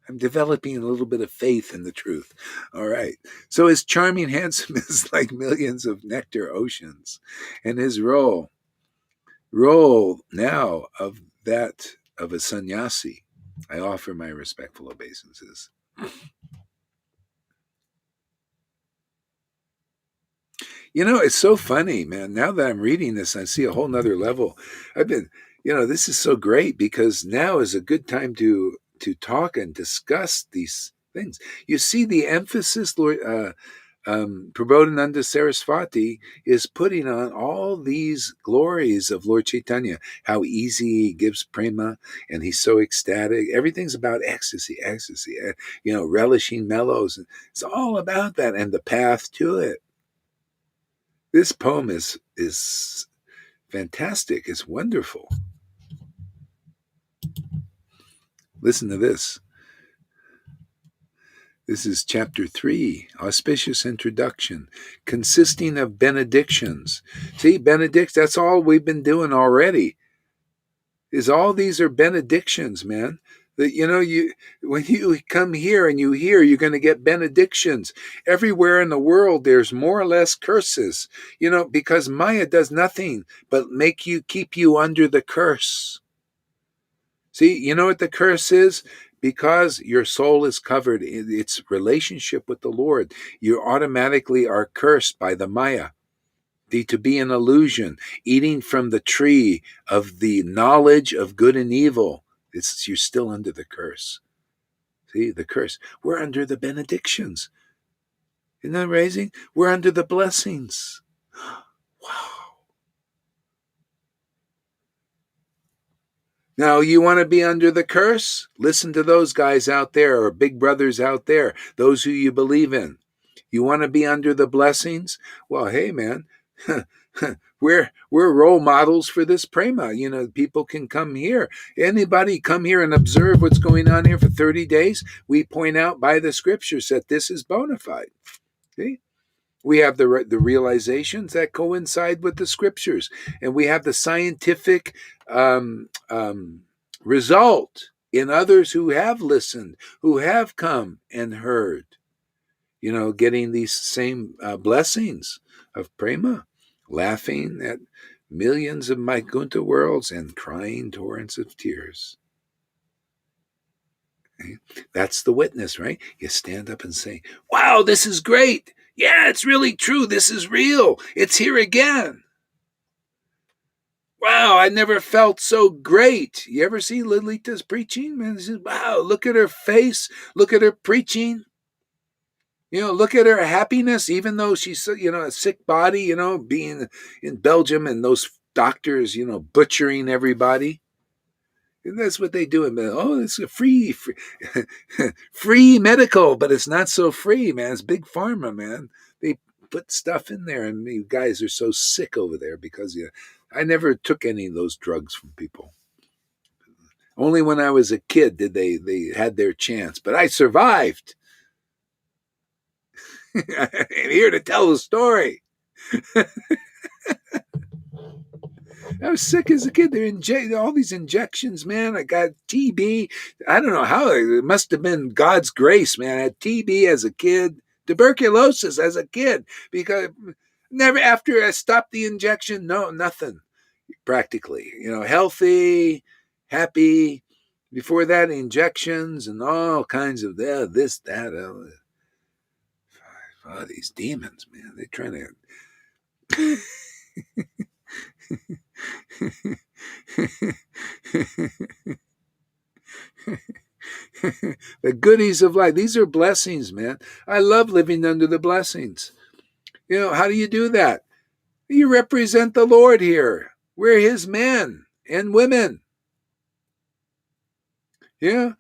I'm developing a little bit of faith in the truth. All right. So his charming handsome is like millions of nectar oceans, and his role now of that of a sannyasi. I offer my respectful obeisances. It's so funny, man. Now that I'm reading this, I see a whole nother level. I've been, this is so great because now is a good time to talk and discuss these things. You see the emphasis, Lord Prabodhananda Saraswati is putting on all these glories of Lord Chaitanya, how easy he gives prema, and he's so ecstatic. Everything's about ecstasy, relishing mellows. It's all about that and the path to it. This poem is fantastic. It's wonderful. Listen to this. This is chapter 3, auspicious introduction, consisting of benedictions. See, benedict, that's all we've been doing already. Is all these are benedictions, man. That you when you come here and you hear, you're going to get benedictions. Everywhere in the world there's more or less curses. Because Maya does nothing but keep you under the curse. See, you know what the curse is? Because your soul is covered in its relationship with the Lord, you automatically are cursed by the Maya. To be an illusion, eating from the tree of the knowledge of good and evil. You're still under the curse. See, the curse. We're under the benedictions. Isn't that amazing? We're under the blessings. Wow. Now, you want to be under the curse? Listen to those guys out there, or big brothers out there, those who you believe in. You want to be under the blessings? Well, hey, man, we're role models for this prema. People can come here. Anybody come here and observe what's going on here for 30 days? We point out by the scriptures that this is bona fide. See? We have the realizations that coincide with the scriptures, and we have the scientific result in others who have listened, who have come and heard, getting these same blessings of prema, laughing at millions of Vaikuntha worlds and crying torrents of tears. Okay? That's the witness, right? You stand up and say, wow, this is great. Yeah, it's really true. This is real. It's here again. Wow, I never felt so great. You ever see Lilita's preaching? Man, says, wow, look at her face. Look at her preaching. Look at her happiness, even though she's, a sick body, being in Belgium and those doctors, butchering everybody. And that's what they do. Oh, it's a free free medical, but it's not so free, man. It's big pharma, man. They put stuff in there, and you guys are so sick over there because I never took any of those drugs from people. Only when I was a kid did they had their chance, but I survived. I'm here to tell the story. I was sick as a kid. They're all these injections, man. I got TB. I don't know how. It must have been God's grace, man. I had TB as a kid, tuberculosis as a kid, because never after I stopped the injection, no, nothing practically. Healthy, happy. Before that, injections and all kinds of this, that. These demons, man. They're trying to. The goodies of life. These are blessings, man. I love living under the blessings. How do you do that? You represent the Lord here. We're his men and women. Yeah.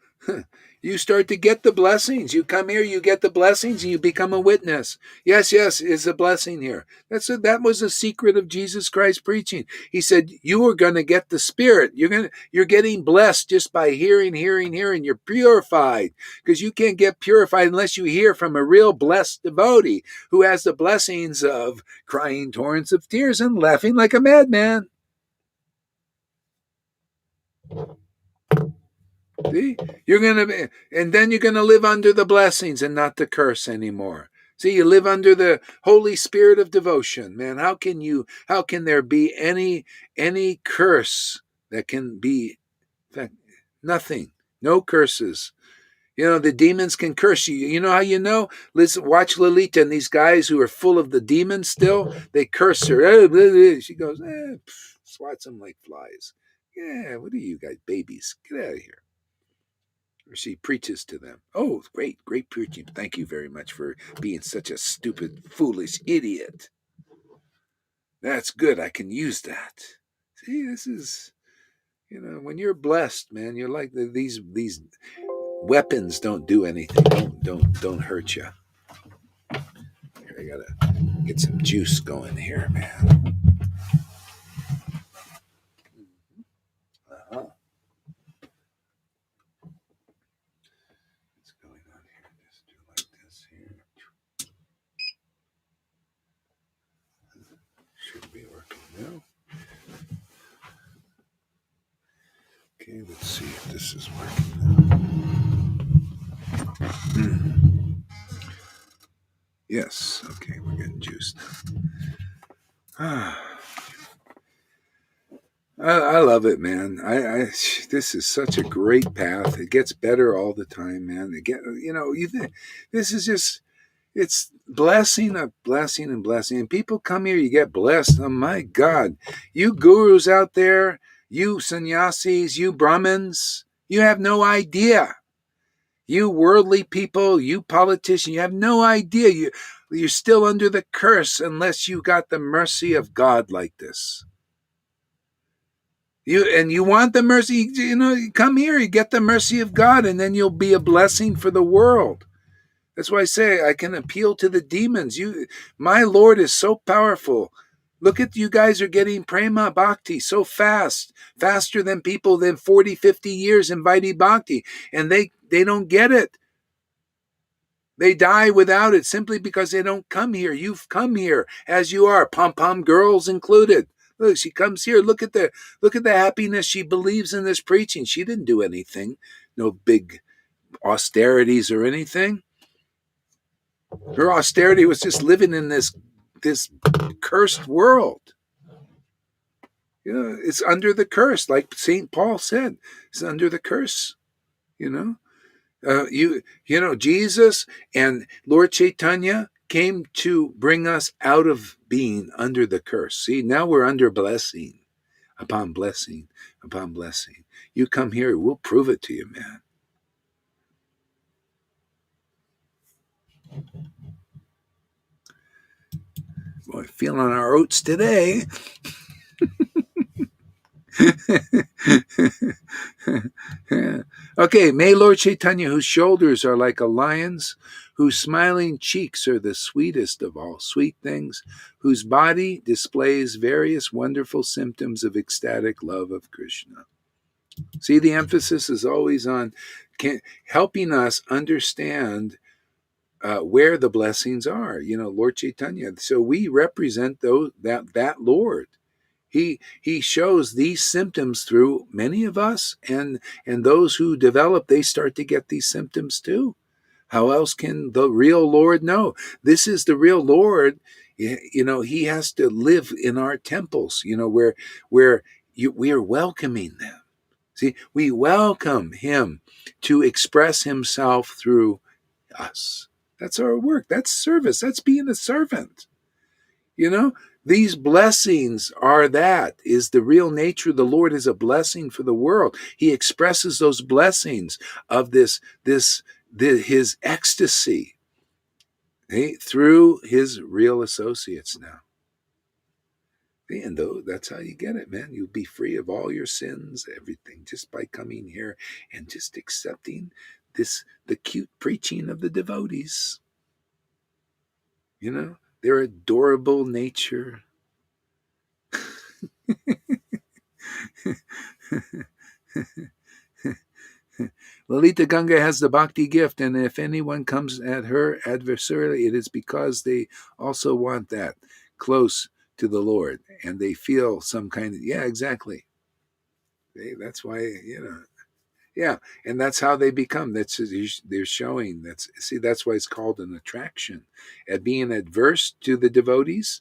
You start to get the blessings. You come here, you get the blessings, and you become a witness. Yes, is a blessing here. That was the secret of Jesus Christ preaching. He said, you are going to get the Spirit. You're getting blessed just by hearing. You're purified, because you can't get purified unless you hear from a real blessed devotee who has the blessings of crying torrents of tears and laughing like a madman. See, and then you're gonna live under the blessings and not the curse anymore. See, you live under the Holy Spirit of devotion, man. How can there be any curse that can be? Nothing, no curses. The demons can curse you. You know how you know? Listen, watch Lolita and these guys who are full of the demons still. They curse her. She goes, swats them like flies. Yeah, what are you guys, babies? Get out of here. Or she preaches to them. Oh, great preaching. Thank you very much for being such a stupid, foolish idiot. That's good. I can use that. See, this is, when you're blessed, man, you're like these weapons don't do anything. Don't hurt you. Here, I gotta get some juice going here, man. Uh-huh. What's going on here? Just do like this here. Should be working now. Okay, let's see if this is working now. Yes, okay, we're getting juiced now. I love it, man. This is such a great path. It gets better all the time, man. This is just, it's blessing of blessing and blessing. And people come here, you get blessed. Oh my God. You gurus out there, you sannyasis, you Brahmins, you have no idea. You worldly people, you politicians, you have no idea. You're still under the curse unless you got the mercy of God like this. You want the mercy, you come here, you get the mercy of God, and then you'll be a blessing for the world. That's why I say I can appeal to the demons. My Lord is so powerful. Look at you guys are getting prema bhakti so fast, faster than people than 40, 50 years in Vaidhi bhakti, and they don't get it. They die without it simply because they don't come here. You've come here as you are, pom-pom girls included. Look, she comes here. Look at the happiness she believes in this preaching. She didn't do anything, no big austerities or anything. Her austerity was just living in this cursed world. It's under the curse, like St. Paul said. It's under the curse. Jesus and Lord Chaitanya came to bring us out of being under the curse. See, now we're under blessing upon blessing upon blessing. You come here, we'll prove it to you, man. Boy, feeling our oats today. Okay, may Lord Chaitanya, whose shoulders are like a lion's, whose smiling cheeks are the sweetest of all sweet things, whose body displays various wonderful symptoms of ecstatic love of Krishna. See, the emphasis is always on helping us understand where the blessings are. Lord Chaitanya. So we represent that Lord. He shows these symptoms through many of us, and those who develop, they start to get these symptoms too. How else can the real Lord know? This is the real Lord. He has to live in our temples, where we are welcoming them. See, we welcome him to express himself through us. That's our work. That's service. That's being a servant. You know, these blessings are that is the real nature. The Lord is a blessing for the world. He expresses those blessings of his ecstasy, through his real associates now. And though that's how you get it, man. You'll be free of all your sins, everything, just by coming here and just accepting the cute preaching of the devotees. Their adorable nature. Lalita Ganga has the bhakti gift, and if anyone comes at her adversarially, it is because they also want that close to the Lord, and they feel some kind of, yeah, exactly. That's why, yeah, and that's how they become. They're showing. That's why it's called an attraction. And being adverse to the devotees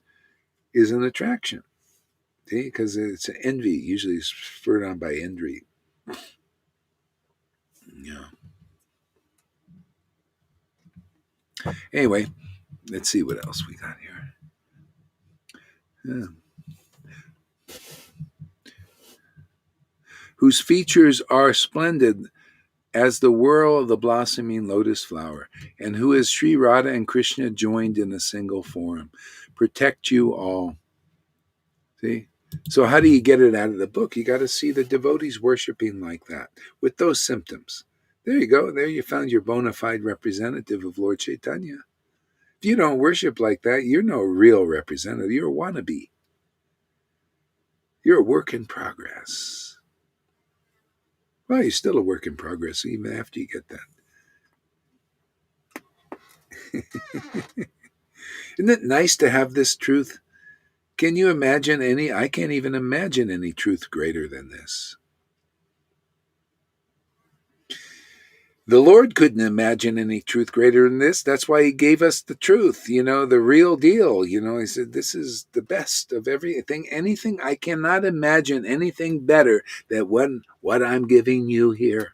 is an attraction. See, because it's an envy. Usually, it's spurred on by envy. Yeah. Anyway, let's see what else we got here. Yeah. Whose features are splendid as the whirl of the blossoming lotus flower, and who is Sri Radha and Krishna joined in a single form. Protect you all. See? So how do you get it out of the book? You got to see the devotees worshiping like that, with those symptoms. There you go. There you found your bona fide representative of Lord Chaitanya. If you don't worship like that, you're no real representative. You're a wannabe. You're a work in progress. Well, you're still a work in progress even after you get that. Isn't it nice to have this truth? Can you imagine any? I can't even imagine any truth greater than this. The Lord couldn't imagine any truth greater than this. That's why he gave us the truth, the real deal. He said, this is the best of everything. Anything, I cannot imagine anything better than what I'm giving you here.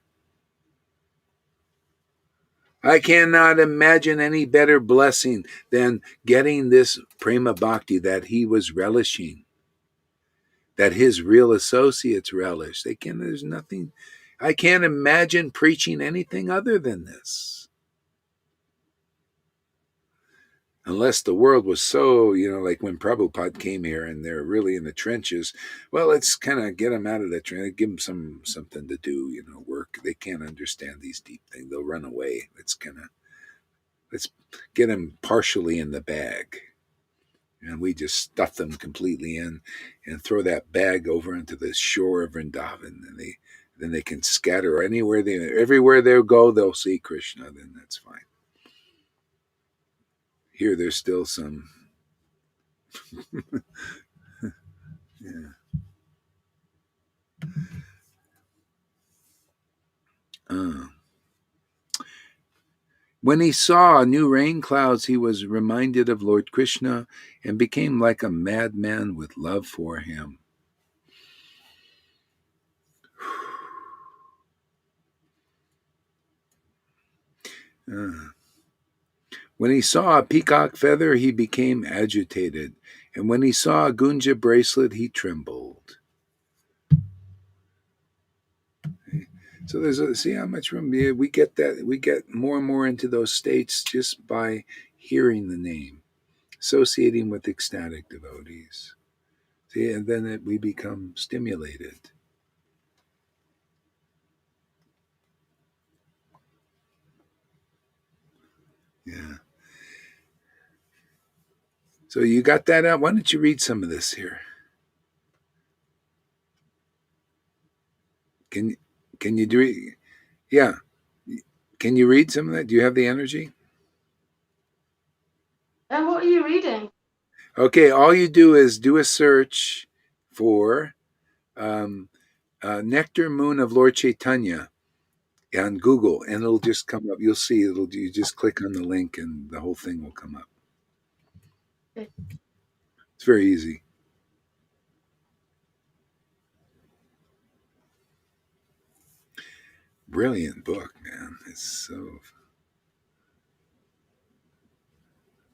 I cannot imagine any better blessing than getting this prema bhakti that he was relishing, that his real associates relish. There's nothing, I can't imagine preaching anything other than this. Unless the world was so, like when Prabhupada came here and they're really in the trenches, well, let's kind of get them out of that trench, give them something to do, work. They can't understand these deep things. They'll run away. Let's get them partially in the bag. And we just stuff them completely in and throw that bag over into the shore of Vrindavan. And then they can scatter everywhere they go, they'll see Krishna. Then that's fine. Here, there's still some. Yeah. When he saw new rain clouds, he was reminded of Lord Krishna and became like a madman with love for him. When he saw a peacock feather, he became agitated, and when he saw a Gunja bracelet, he trembled. So see how much room we get that we get more and more into those states just by hearing the name, associating with ecstatic devotees. See, and then we become stimulated. Yeah. So you got that out. Why don't you read some of this here? Can you do it? Yeah. Can you read some of that? Do you have the energy? And what are you reading? Okay, all you do is do a search for Nectar Moon of Lord Chaitanya on Google, and it'll just come up. You'll see it'll. You just click on the link, and the whole thing will come up. Okay. It's very easy. Brilliant book, man. It's so.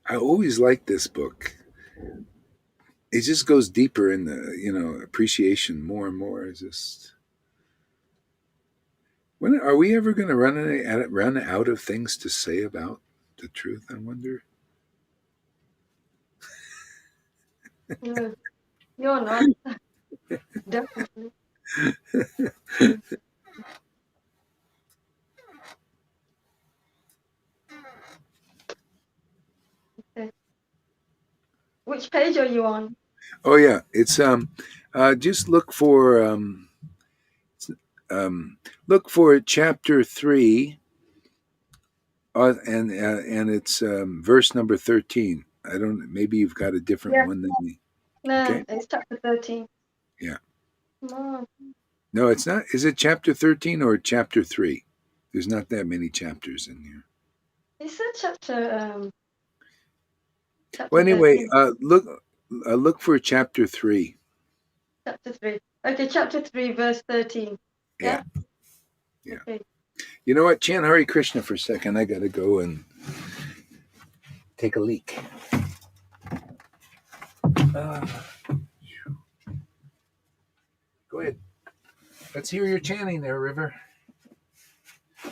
I always like this book. It just goes deeper in the appreciation more and more. It's just. When are we ever going to run out of things to say about the truth? I wonder. No, you're not. Definitely. Okay. Which page are you on? Oh yeah, it's just look for chapter 3, and it's verse number 13. I don't. Maybe you've got a different Yeah. one than me. No, Okay. it's chapter 13. Yeah. Come on. No, it's not. Is it chapter 13 or chapter 3? There's not that many chapters in here. It's a chapter Well, anyway, 13. look for chapter 3. Chapter 3. Okay, chapter 3, verse 13. Yeah. Yeah? Yeah. Okay. You know what? Chant Hare Krishna for a second. I got to go and take a leak. Go ahead. Let's hear your chanting there, River.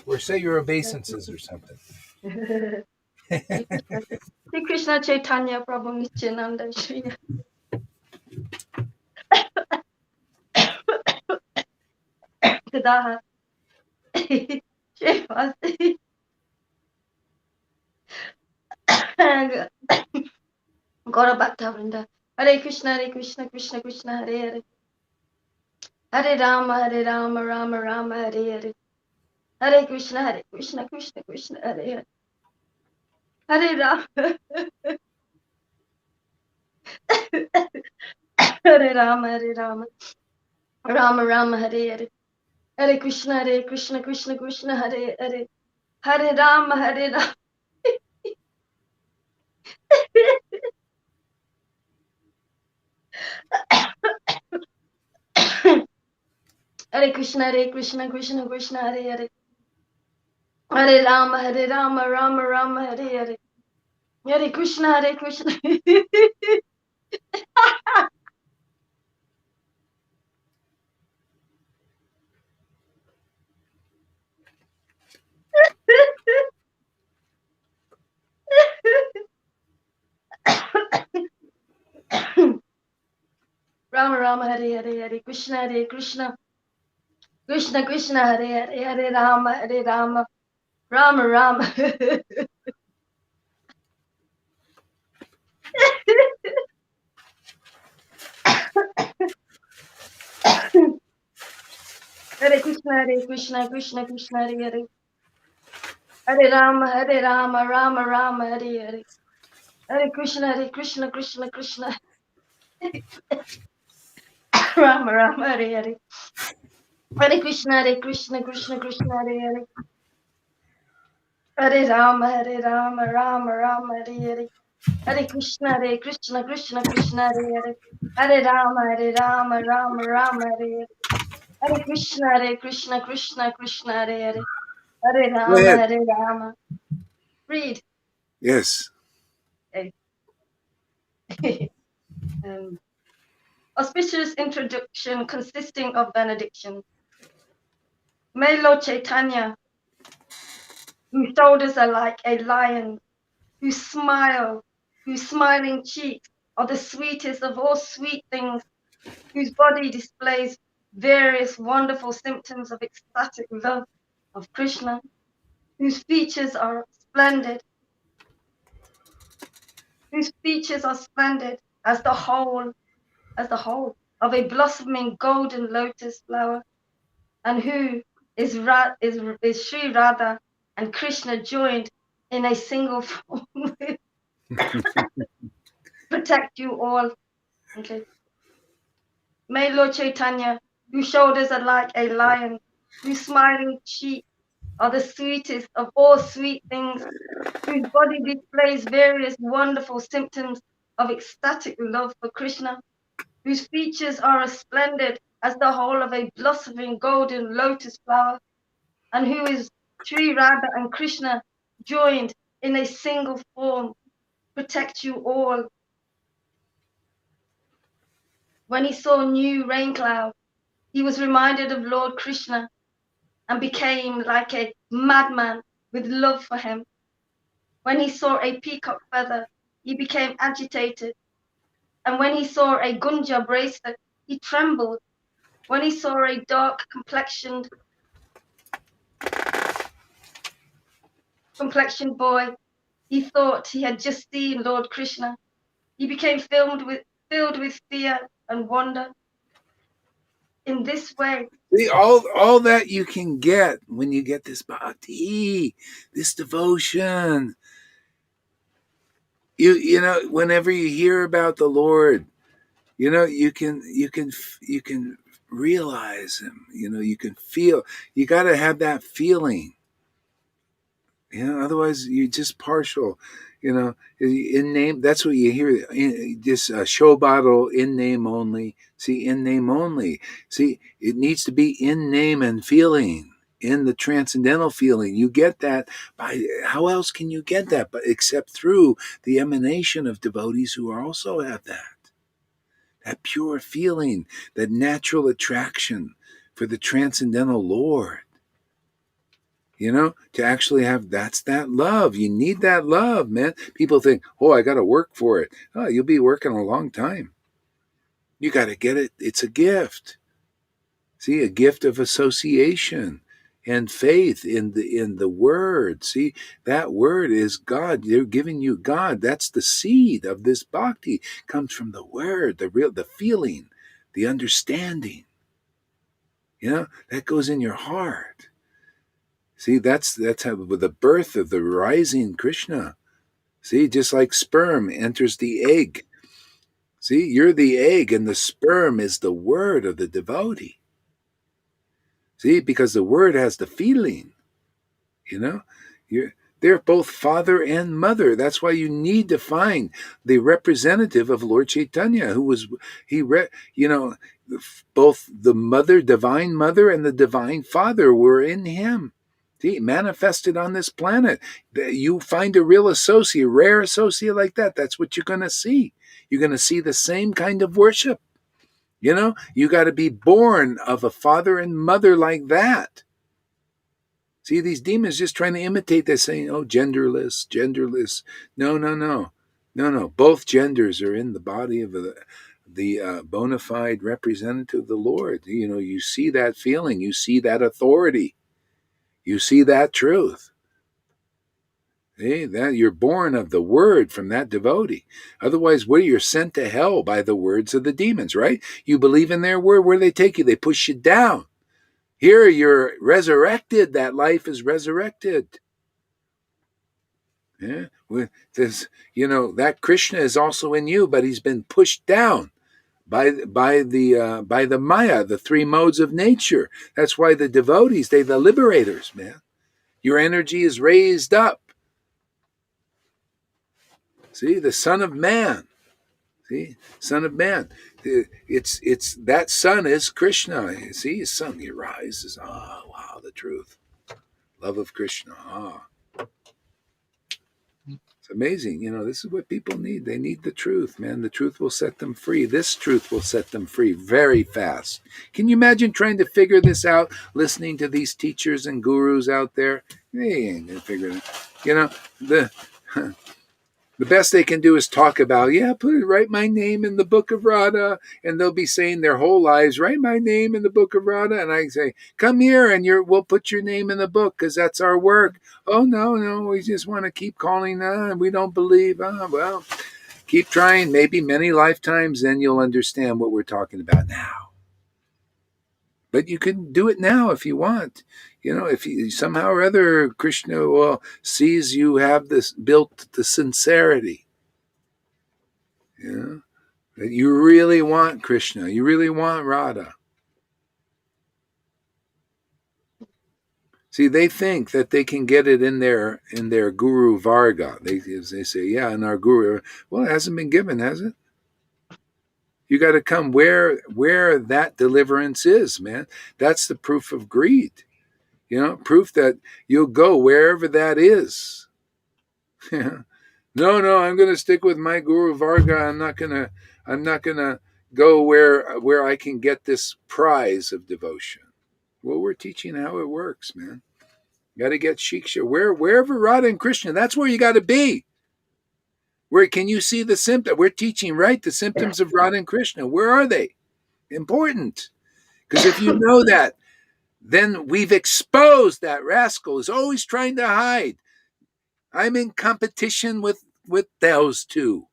Or say your obeisances or something. Shri Krishna Chaitanya Prabhu Nityananda Shri Gadaha Shri Vasi Gaura Bhakta Vrinda. Hare Krishna, Krishna Krishna, Hare Hare. Hare Rama, Rama Rama, Hare Hare. Hare Krishna, Krishna Krishna, Hare Hare. Hare Rama, Hare Rama, Rama Rama, Hare Hare. Hare Krishna, Krishna, Hare Hare. Hare Rama, Hare Rama. Hare Krishna, Krishna, Hare Hare. Hare Rama, Rama, Hare Hare. Hare Krishna, Krishna. Rama, Hare Hare, Hare Krishna, Krishna, Hare Hare, Hare Rama, Rama. Hare Krishna, Krishna, Hare Hare. Hare Rama, Rama, Hare Hare. Hare Krishna, Krishna. Rama, Hare Hare. Hare Krishna, Krishna, Hare Hare. Hare Rama, Rama, Hare Hare. Hare Krishna, Krishna, Hare Hare. Hare Rama, Rama, Hare Hare. Hare Krishna, Krishna, Hare Hare. Hare Go ahead. Rama. Read. Yes. Okay. Auspicious introduction consisting of benediction. May Lord Chaitanya, whose shoulders are like a lion, whose smiling cheeks are the sweetest of all sweet things, whose body displays various wonderful symptoms of ecstatic love of Krishna, whose features are splendid, as the whole of a blossoming golden lotus flower, and who is Sri Radha and Krishna joined in a single form. Protect you all. Okay. May Lord Chaitanya, whose shoulders are like a lion, whose smiling cheeks are the sweetest of all sweet things, whose body displays various wonderful symptoms of ecstatic love for Krishna, whose features are as splendid as the whole of a blossoming golden lotus flower, and who is Sri Radha and Krishna joined in a single form, protect you all. When he saw new rain cloud, he was reminded of Lord Krishna and became like a madman with love for him. When he saw a peacock feather, he became agitated. And when he saw a gunja bracelet, he trembled. When he saw a dark complexioned boy, he thought he had just seen Lord Krishna. He became filled with fear and wonder. In this way, See, all that you can get when you get this bhakti, this devotion. You know, whenever you hear about the Lord, you know, you can realize him. You know, you can feel. You got to have that feeling. You know, otherwise you're just partial. You know, in name. That's what you hear. Just show bottle in name only. See, in name only. See, it needs to be in name and feeling. In the transcendental feeling, you get that by how else can you get that? But except through the emanation of devotees who also have that pure feeling, that natural attraction for the transcendental Lord. You know, to actually have that's that love. You need that love, man. People think, oh, I got to work for it. Oh, you'll be working a long time. You got to get it. It's a gift. See, a gift of association and faith in the word. See, that word is God. They're giving you God. That's the seed of this bhakti. Comes from the word, the feeling, the understanding. You know, that goes in your heart. See, that's how with the birth of the rising Krishna. See, just like sperm enters the egg. See, you're the egg, and the sperm is the word of the devotee. See, because the word has the feeling. You know, they're both father and mother. That's why you need to find the representative of Lord Chaitanya, who was both the mother, divine mother, and the divine father were in him. See, manifested on this planet. You find a real associate, rare associate like that. That's what you're going to see. You're going to see the same kind of worship. You know, you got to be born of a father and mother like that. See, these demons just trying to imitate. They're saying, oh, genderless, genderless. No. Both genders are in the body of the bona fide representative of the Lord. You know, you see that feeling. You see that authority. You see that truth. See, that you're born of the word from that devotee. Otherwise, you're sent to hell by the words of the demons, right? You believe in their word. Where do they take you? They push you down. Here you're resurrected. That life is resurrected. Yeah, that Krishna is also in you, but he's been pushed down by the Maya, the three modes of nature. That's why the devotees, they're the liberators, man. Your energy is raised up. See, the Son of Man. See, Son of Man. It's that Son is Krishna. See, his Son, he rises. Ah, oh, wow, the truth. Love of Krishna. Ah. It's amazing. You know, this is what people need. They need the truth, man. The truth will set them free. This truth will set them free very fast. Can you imagine trying to figure this out, listening to these teachers and gurus out there? They ain't going to figure it out. You know, the best they can do is talk about, write my name in the book of Radha. And they'll be saying their whole lives, write my name in the book of Radha. And I say, come here and we'll put your name in the book because that's our work. Oh, no, we just want to keep calling. We don't believe. Well, keep trying. Maybe many lifetimes, then you'll understand what we're talking about now. But you can do it now if you want. You know, if you, somehow or other Krishna sees you have built the sincerity. Yeah. that you really want Krishna, you really want Radha. See, they think that they can get it in their Guru Varga. They say, yeah, in our Guru. Well, it hasn't been given, has it? You got to come where that deliverance is, man. That's the proof of greed. Proof that you'll go wherever that is. No, I'm going to stick with my Guru Varga. I'm not gonna go where I can get this prize of devotion. Well, we're teaching how it works, man. You got to get Shiksha. Wherever Radha and Krishna, that's where you got to be. Where can you see the symptom? We're teaching, right? The symptoms of Radha and Krishna. Where are they? Important. Because if you know that, then we've exposed that rascal who's always trying to hide. I'm in competition with those two.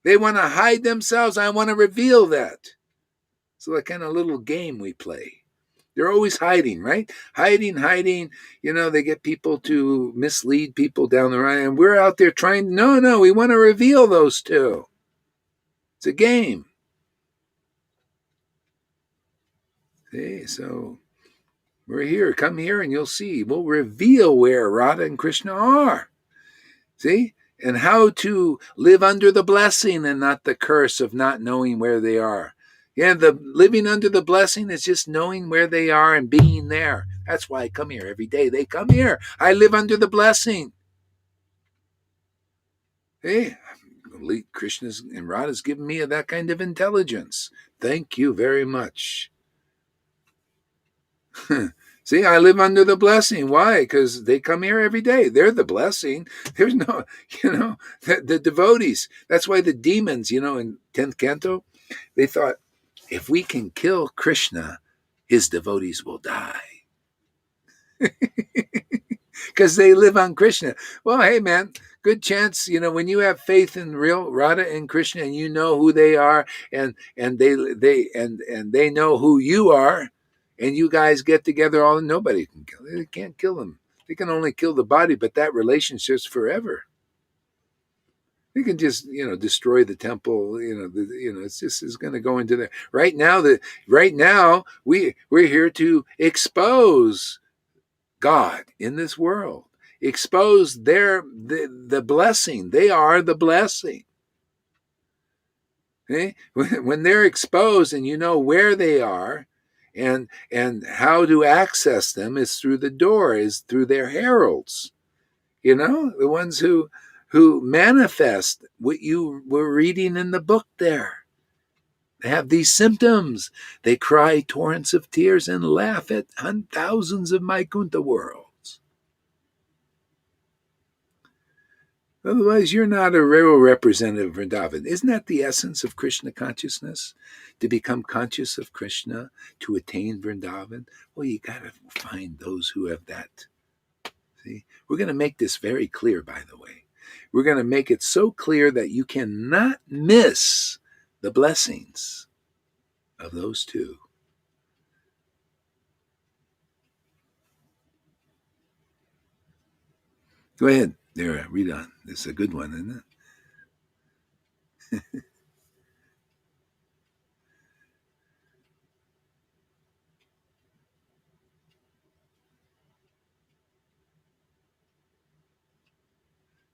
They want to hide themselves. I want to reveal that. So that kind of little game we play. They're always hiding, right? Hiding. They get people to mislead people down the road. And we're out there trying, no, we want to reveal those two. It's a game. See, so we're here. Come here and you'll see. We'll reveal where Radha and Krishna are. See? And how to live under the blessing and not the curse of not knowing where they are. Yeah, the living under the blessing is just knowing where they are and being there. That's why I come here every day. They come here. I live under the blessing. Hey, Krishna's and Radha's given me that kind of intelligence. Thank you very much. See, I live under the blessing. Why? Because they come here every day. They're the blessing. There's no, the devotees. That's why the demons, in 10th canto, they thought, if we can kill Krishna, his devotees will die. Because they live on Krishna. Well, hey, man, good chance, when you have faith in real Radha and Krishna and you know who they are and they know who you are, and you guys get together, nobody can kill them. They can't kill them. They can only kill the body, but that relationship's forever. They can just, destroy the temple. It's just is going to go into there. Right now, we're here to expose God in this world. Expose the blessing. They are the blessing. Okay? When they're exposed and you know where they are, and how to access them is through the door, is through their heralds. The ones who manifest what you were reading in the book there. They have these symptoms. They cry torrents of tears and laugh at thousands of Vaikuntha worlds. Otherwise, you're not a real representative of Vrindavan. Isn't that the essence of Krishna consciousness? To become conscious of Krishna, to attain Vrindavan? Well, you got to find those who have that. See, we're going to make this very clear, by the way. We're going to make it so clear that you cannot miss the blessings of those two. Go ahead. There, read on. This is a good one, isn't it?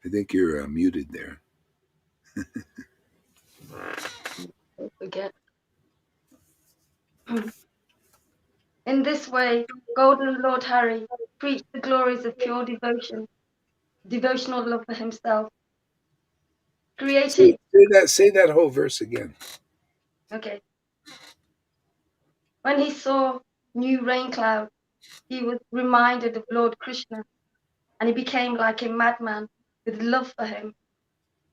I think you're muted there. Don't forget. In this way, Golden Lord Hari preached the glories of pure devotion, devotional love for himself. Created. Say that whole verse again. Okay. When he saw new rain clouds, he was reminded of Lord Krishna, and he became like a madman with love for him.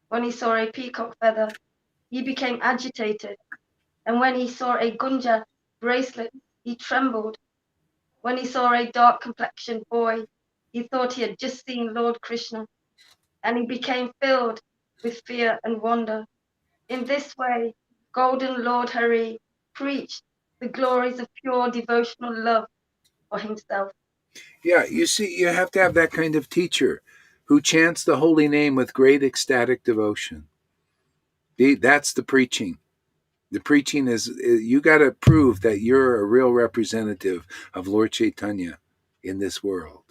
When he saw a peacock feather, he became agitated, and when he saw a gunja bracelet, he trembled. When he saw a dark complexioned boy, he thought he had just seen Lord Krishna, and he became filled with fear and wonder. In this way, Golden Lord Hari preached the glories of pure devotional love for himself. Yeah, you see, you have to have that kind of teacher who chants the holy name with great ecstatic devotion. That's the preaching. The preaching is you got to prove that you're a real representative of Lord Chaitanya in this world.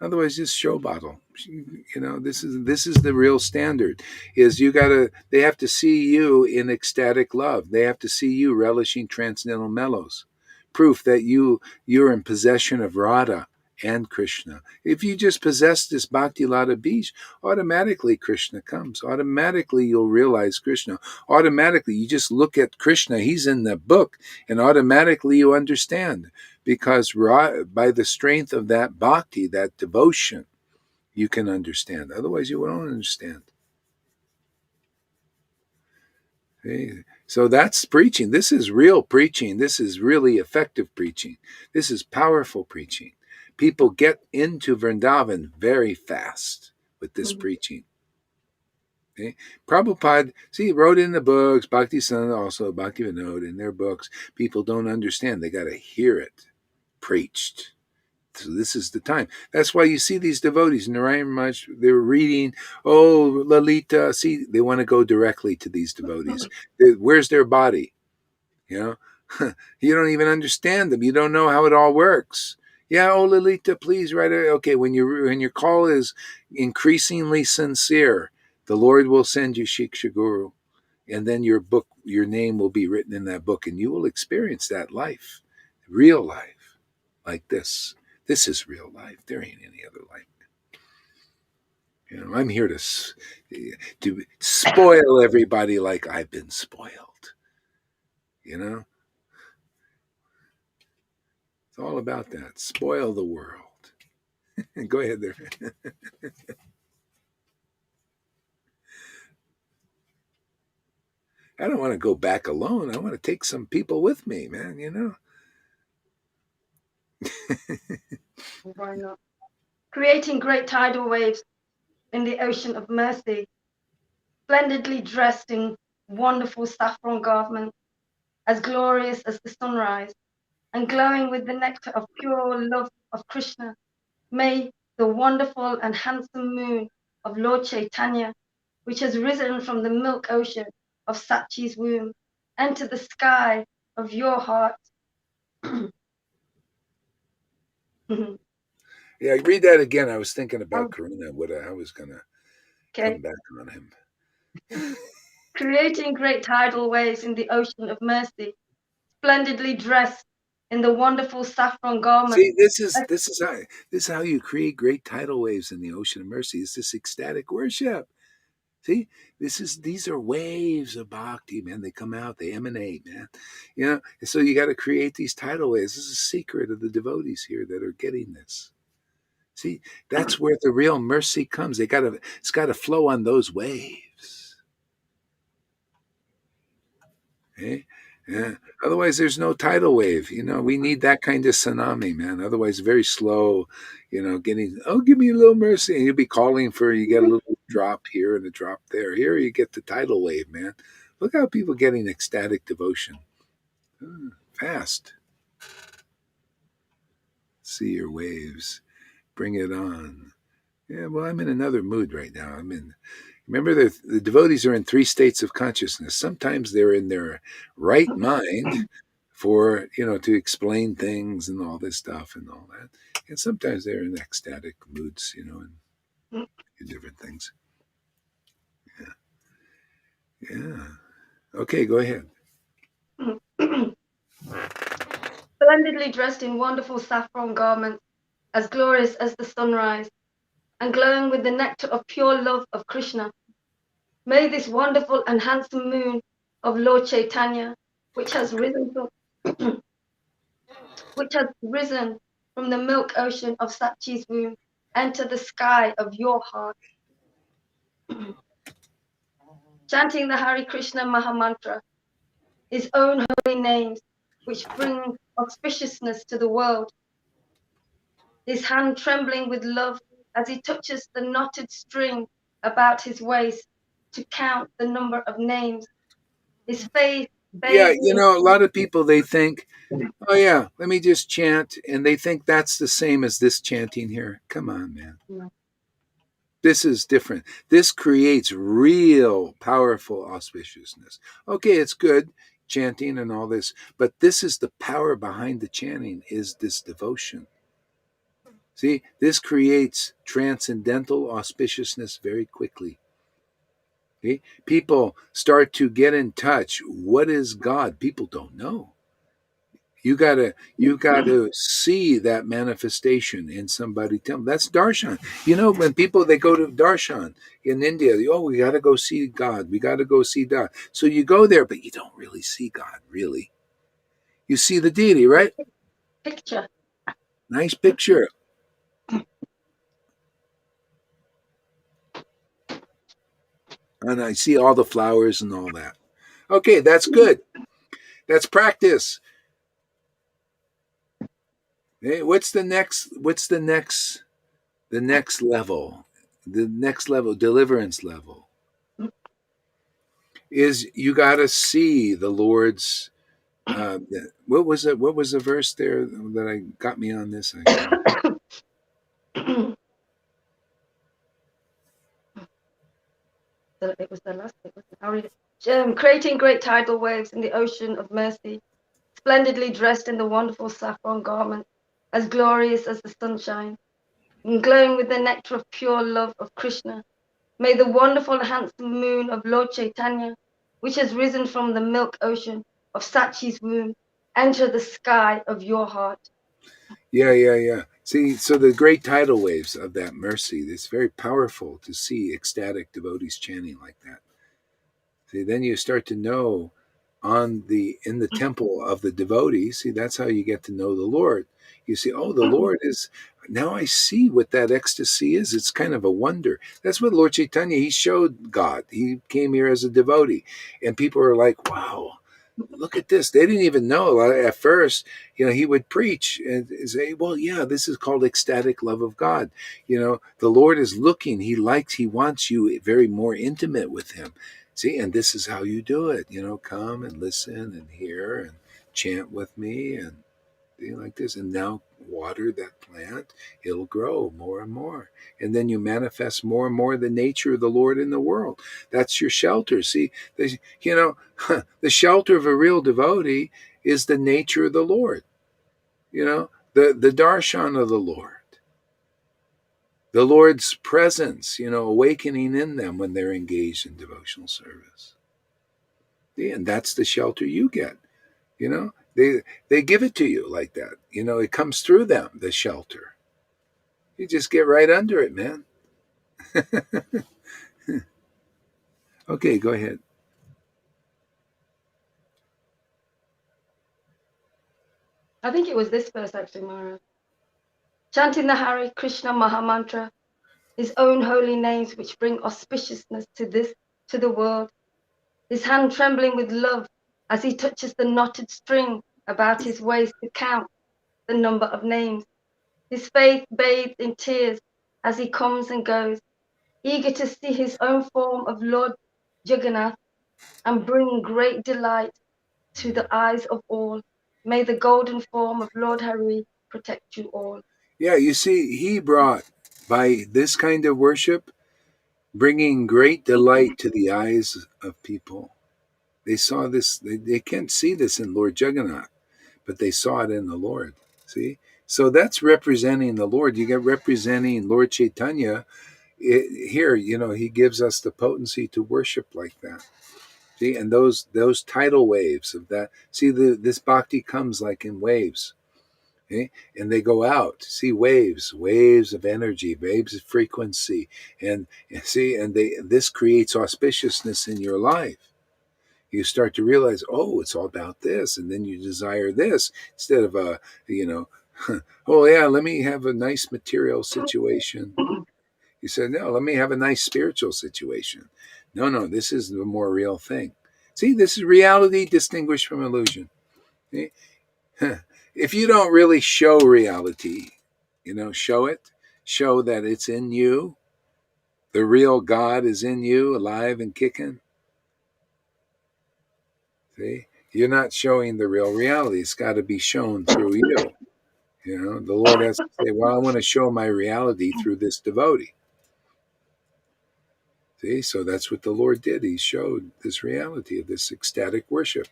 Otherwise, just show bottle. This is the real standard. Is you gotta. They have to see you in ecstatic love. They have to see you relishing transcendental mellows. Proof that you're in possession of Radha and Krishna. If you just possess this Bhakti Lata Bij, automatically Krishna comes. Automatically you'll realize Krishna. Automatically you just look at Krishna. He's in the book, and automatically you understand, because by the strength of that bhakti, that devotion, you can understand. Otherwise, you won't understand. Okay? So that's preaching. This is real preaching. This is really effective preaching. This is powerful preaching. People get into Vrindavan very fast with this preaching. Okay? Prabhupada, wrote in the books, Bhakti Siddhanta, also Bhakti Vinod, in their books. People don't understand. They got to hear it preached. So this is the time. That's why you see these devotees, Narayan Maharaj, they're reading, oh, Lalita. See, they want to go directly to these devotees. Where's their body? You don't even understand them. You don't know how it all works. Yeah, oh, Lalita, please write it. Okay, when your call is increasingly sincere, the Lord will send you Shiksha Guru, and then your name will be written in that book, and you will experience that life, real life, like this. This is real life. There ain't any other life. I'm here to spoil everybody like I've been spoiled. It's all about that. Spoil the world. Go ahead there. I don't want to go back alone. I want to take some people with me, man, Why not? Creating great tidal waves in the ocean of mercy, splendidly dressed in wonderful saffron garments, as glorious as the sunrise, and glowing with the nectar of pure love of Krishna. May the wonderful and handsome moon of Lord Chaitanya, which has risen from the milk ocean of Sachi's womb, enter the sky of your heart. Yeah, read that again. I was thinking about Karuna, what I was going to come back on him. Creating great tidal waves in the ocean of mercy, splendidly dressed in the wonderful saffron garment. See, this is how you create great tidal waves in the ocean of mercy. It's this ecstatic worship. See, these are waves of bhakti, man. They come out, they emanate, man. So you got to create these tidal waves. This is a secret of the devotees here that are getting this. See, that's where the real mercy comes. It's got to flow on those waves. Okay? Yeah. Otherwise, there's no tidal wave. We need that kind of tsunami, man. Otherwise, very slow. Give me a little mercy, and you'll be calling for. You get a little drop here and a drop there. Here, you get the tidal wave, man. Look how people getting ecstatic devotion. Fast. See your waves. Bring it on. Yeah. Well, I'm in another mood right now. Remember, the devotees are in 3 states of consciousness. Sometimes they're in their right mind for, to explain things and all this stuff and all that. And sometimes they're in ecstatic moods, and different things. Yeah. Okay, go ahead. Splendidly dressed in wonderful saffron garments, as glorious as the sunrise, and glowing with the nectar of pure love of Krishna. May this wonderful and handsome moon of Lord Chaitanya, which has risen from the milk ocean of Sachi's womb, enter the sky of your heart. Chanting the Hare Krishna Mahamantra, his own holy names, which bring auspiciousness to the world. His hand trembling with love as he touches the knotted string about his waist to count the number of names. His face Yeah, bathed a lot of people, they think, oh yeah, let me just chant, and they think that's the same as this chanting here. Come on, man. This is different. This creates real powerful auspiciousness. Okay, it's good chanting and all this, but this is the power behind the chanting, is this devotion. See, this creates transcendental auspiciousness very quickly. Okay? People start to get in touch. What is God? People don't know. You gotta see that manifestation in somebody. Tell them that's darshan. When people they go to darshan in India, we gotta go see God. We gotta go see God. So you go there, but you don't really see God. Really, you see the deity, right? Picture. Nice picture, and I see all the flowers and all that. Okay, that's good. That's practice. Hey, what's the next? What's the next? The next level. The next level, deliverance level, is you got to see the Lord's. What was it? What was the verse there that I got me on this? I forget. It was the last. I'll read it. Creating great tidal waves in the ocean of mercy, splendidly dressed in the wonderful saffron garment, as glorious as the sunshine, and glowing with the nectar of pure love of Krishna. May the wonderful handsome moon of Lord Chaitanya, which has risen from the milk ocean of Sachi's womb, enter the sky of your heart. Yeah. See, so the great tidal waves of that mercy, it's very powerful to see ecstatic devotees chanting like that. See, then you start to know in the temple of the devotees. See, that's how you get to know the Lord. You see, oh, the Lord is, now I see what that ecstasy is. It's kind of a wonder. That's what Lord Chaitanya, he showed God. He came here as a devotee, and people are like, wow, look at this. They didn't even know at first. He would preach and say, well, yeah, this is called ecstatic love of God. The Lord is looking. He wants you very more intimate with him. See, and this is how you do it. Come and listen and hear and chant with me and be like this. And now water that plant, it'll grow more and more. And then you manifest more and more the nature of the Lord in the world. That's your shelter. See, the shelter of a real devotee is the nature of the Lord. The darshan of the Lord. The Lord's presence, awakening in them when they're engaged in devotional service. And that's the shelter you get. They give it to you like that. It comes through them, the shelter. You just get right under it, man. Okay, go ahead. I think it was this verse actually, Mara. Chanting the Hare Krishna Mahamantra, his own holy names which bring auspiciousness to the world, his hand trembling with love as he touches the knotted string about his waist to count the number of names, his face bathed in tears as he comes and goes, eager to see his own form of Lord Jagannath and bring great delight to the eyes of all. May the golden form of Lord Hari protect you all. Yeah, you see, he brought, by this kind of worship, bringing great delight to the eyes of people. They saw this, they can't see this in Lord Jagannath, but they saw it in the Lord. See? So that's representing the Lord. You get representing Lord Chaitanya. Here, he gives us the potency to worship like that. See, and those tidal waves of that. See, this bhakti comes like in waves. Okay? And they go out. See, waves of energy, waves of frequency, and see, and this creates auspiciousness in your life. You start to realize, oh, it's all about this, and then you desire this instead of oh yeah, let me have a nice material situation. You said, no, let me have a nice spiritual situation. No, this is the more real thing. See, this is reality distinguished from illusion. See? If you don't really show reality, show it, show that it's in you, the real God is in you, alive and kicking. See, you're not showing the real reality. It's got to be shown through you. The Lord has to say, well, I want to show my reality through this devotee. See, so that's what the Lord did. He showed this reality of this ecstatic worship.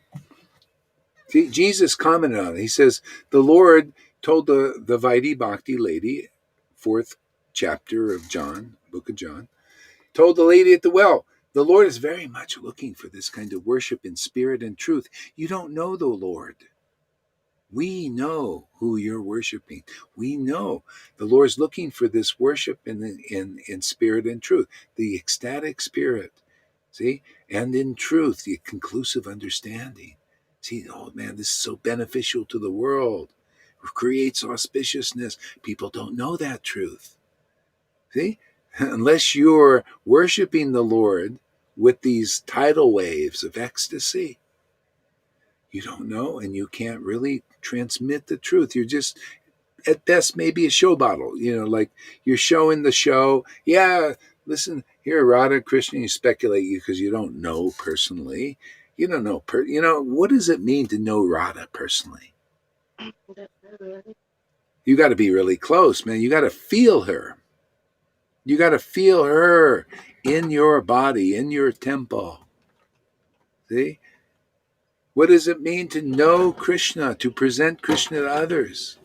See, Jesus commented on it. He says, the Lord told the Vaidhi Bhakti lady, 4th chapter of John, book of John, told the lady at the well, the Lord is very much looking for this kind of worship in spirit and truth. You don't know the Lord. We know who you're worshiping. We know the Lord's looking for this worship in spirit and truth, the ecstatic spirit, see, and in truth, the conclusive understanding. See, oh man, this is so beneficial to the world. It creates auspiciousness. People don't know that truth. See, unless you're worshiping the Lord with these tidal waves of ecstasy, you don't know, and you can't really transmit the truth. You're just, at best, maybe a show bottle. Like you're showing the show. Yeah, listen here, Radha Krishna. You speculate because you don't know personally. You don't know. What does it mean to know Radha personally? Really. You got to be really close, man. You got to feel her. You got to feel her in your body, in your temple. See? What does it mean to know Krishna, to present Krishna to others?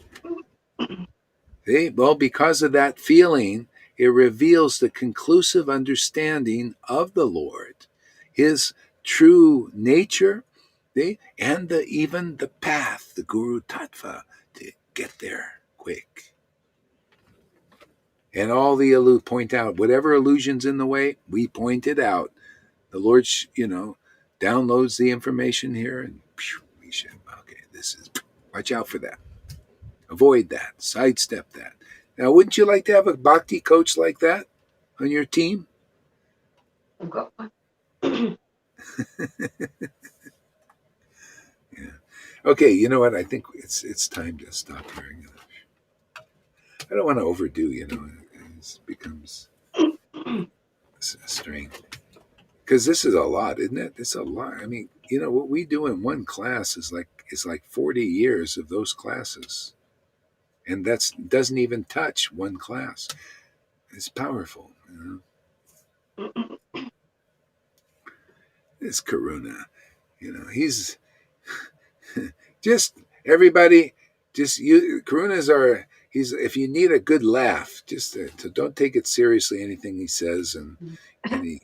See? Well, because of that feeling, it reveals the conclusive understanding of the Lord, his true nature, see? And even the path, the Guru Tattva, to get there quick. And all the point out, whatever illusion's in the way, we point it out. The Lord, downloads the information here, and we should, okay, watch out for that. Avoid that. Sidestep that. Now, wouldn't you like to have a bhakti coach like that on your team? I've got one. Yeah. Okay, you know what? I think it's time to stop here. I don't want to overdo, it becomes a strain. Because this is a lot, isn't it? It's a lot. I mean, what we do in one class is like 40 years of those classes. And that doesn't even touch one class. It's powerful. It's Karuna. He's just everybody. Just you. Karunas are. He's. If you need a good laugh, just don't take it seriously. Anything he says, and he,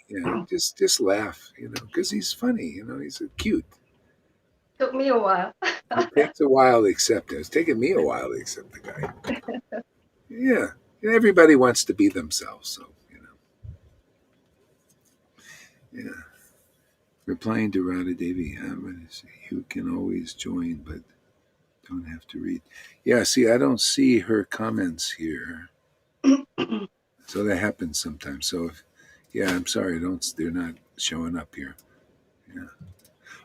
just laugh. Because he's funny. He's cute. Took me a while. It takes a while to accept him. It's taken me a while to accept the guy. Yeah. Everybody wants to be themselves, so yeah. Replying to Radha Devi, you can always join, but don't have to read. Yeah, see, I don't see her comments here, so that happens sometimes. So, I'm sorry, they're not showing up here. Yeah.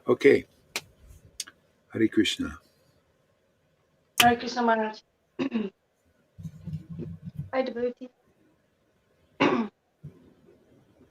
Okay. Hare Krishna. Hare Krishna Maharaj. Hi, devotee.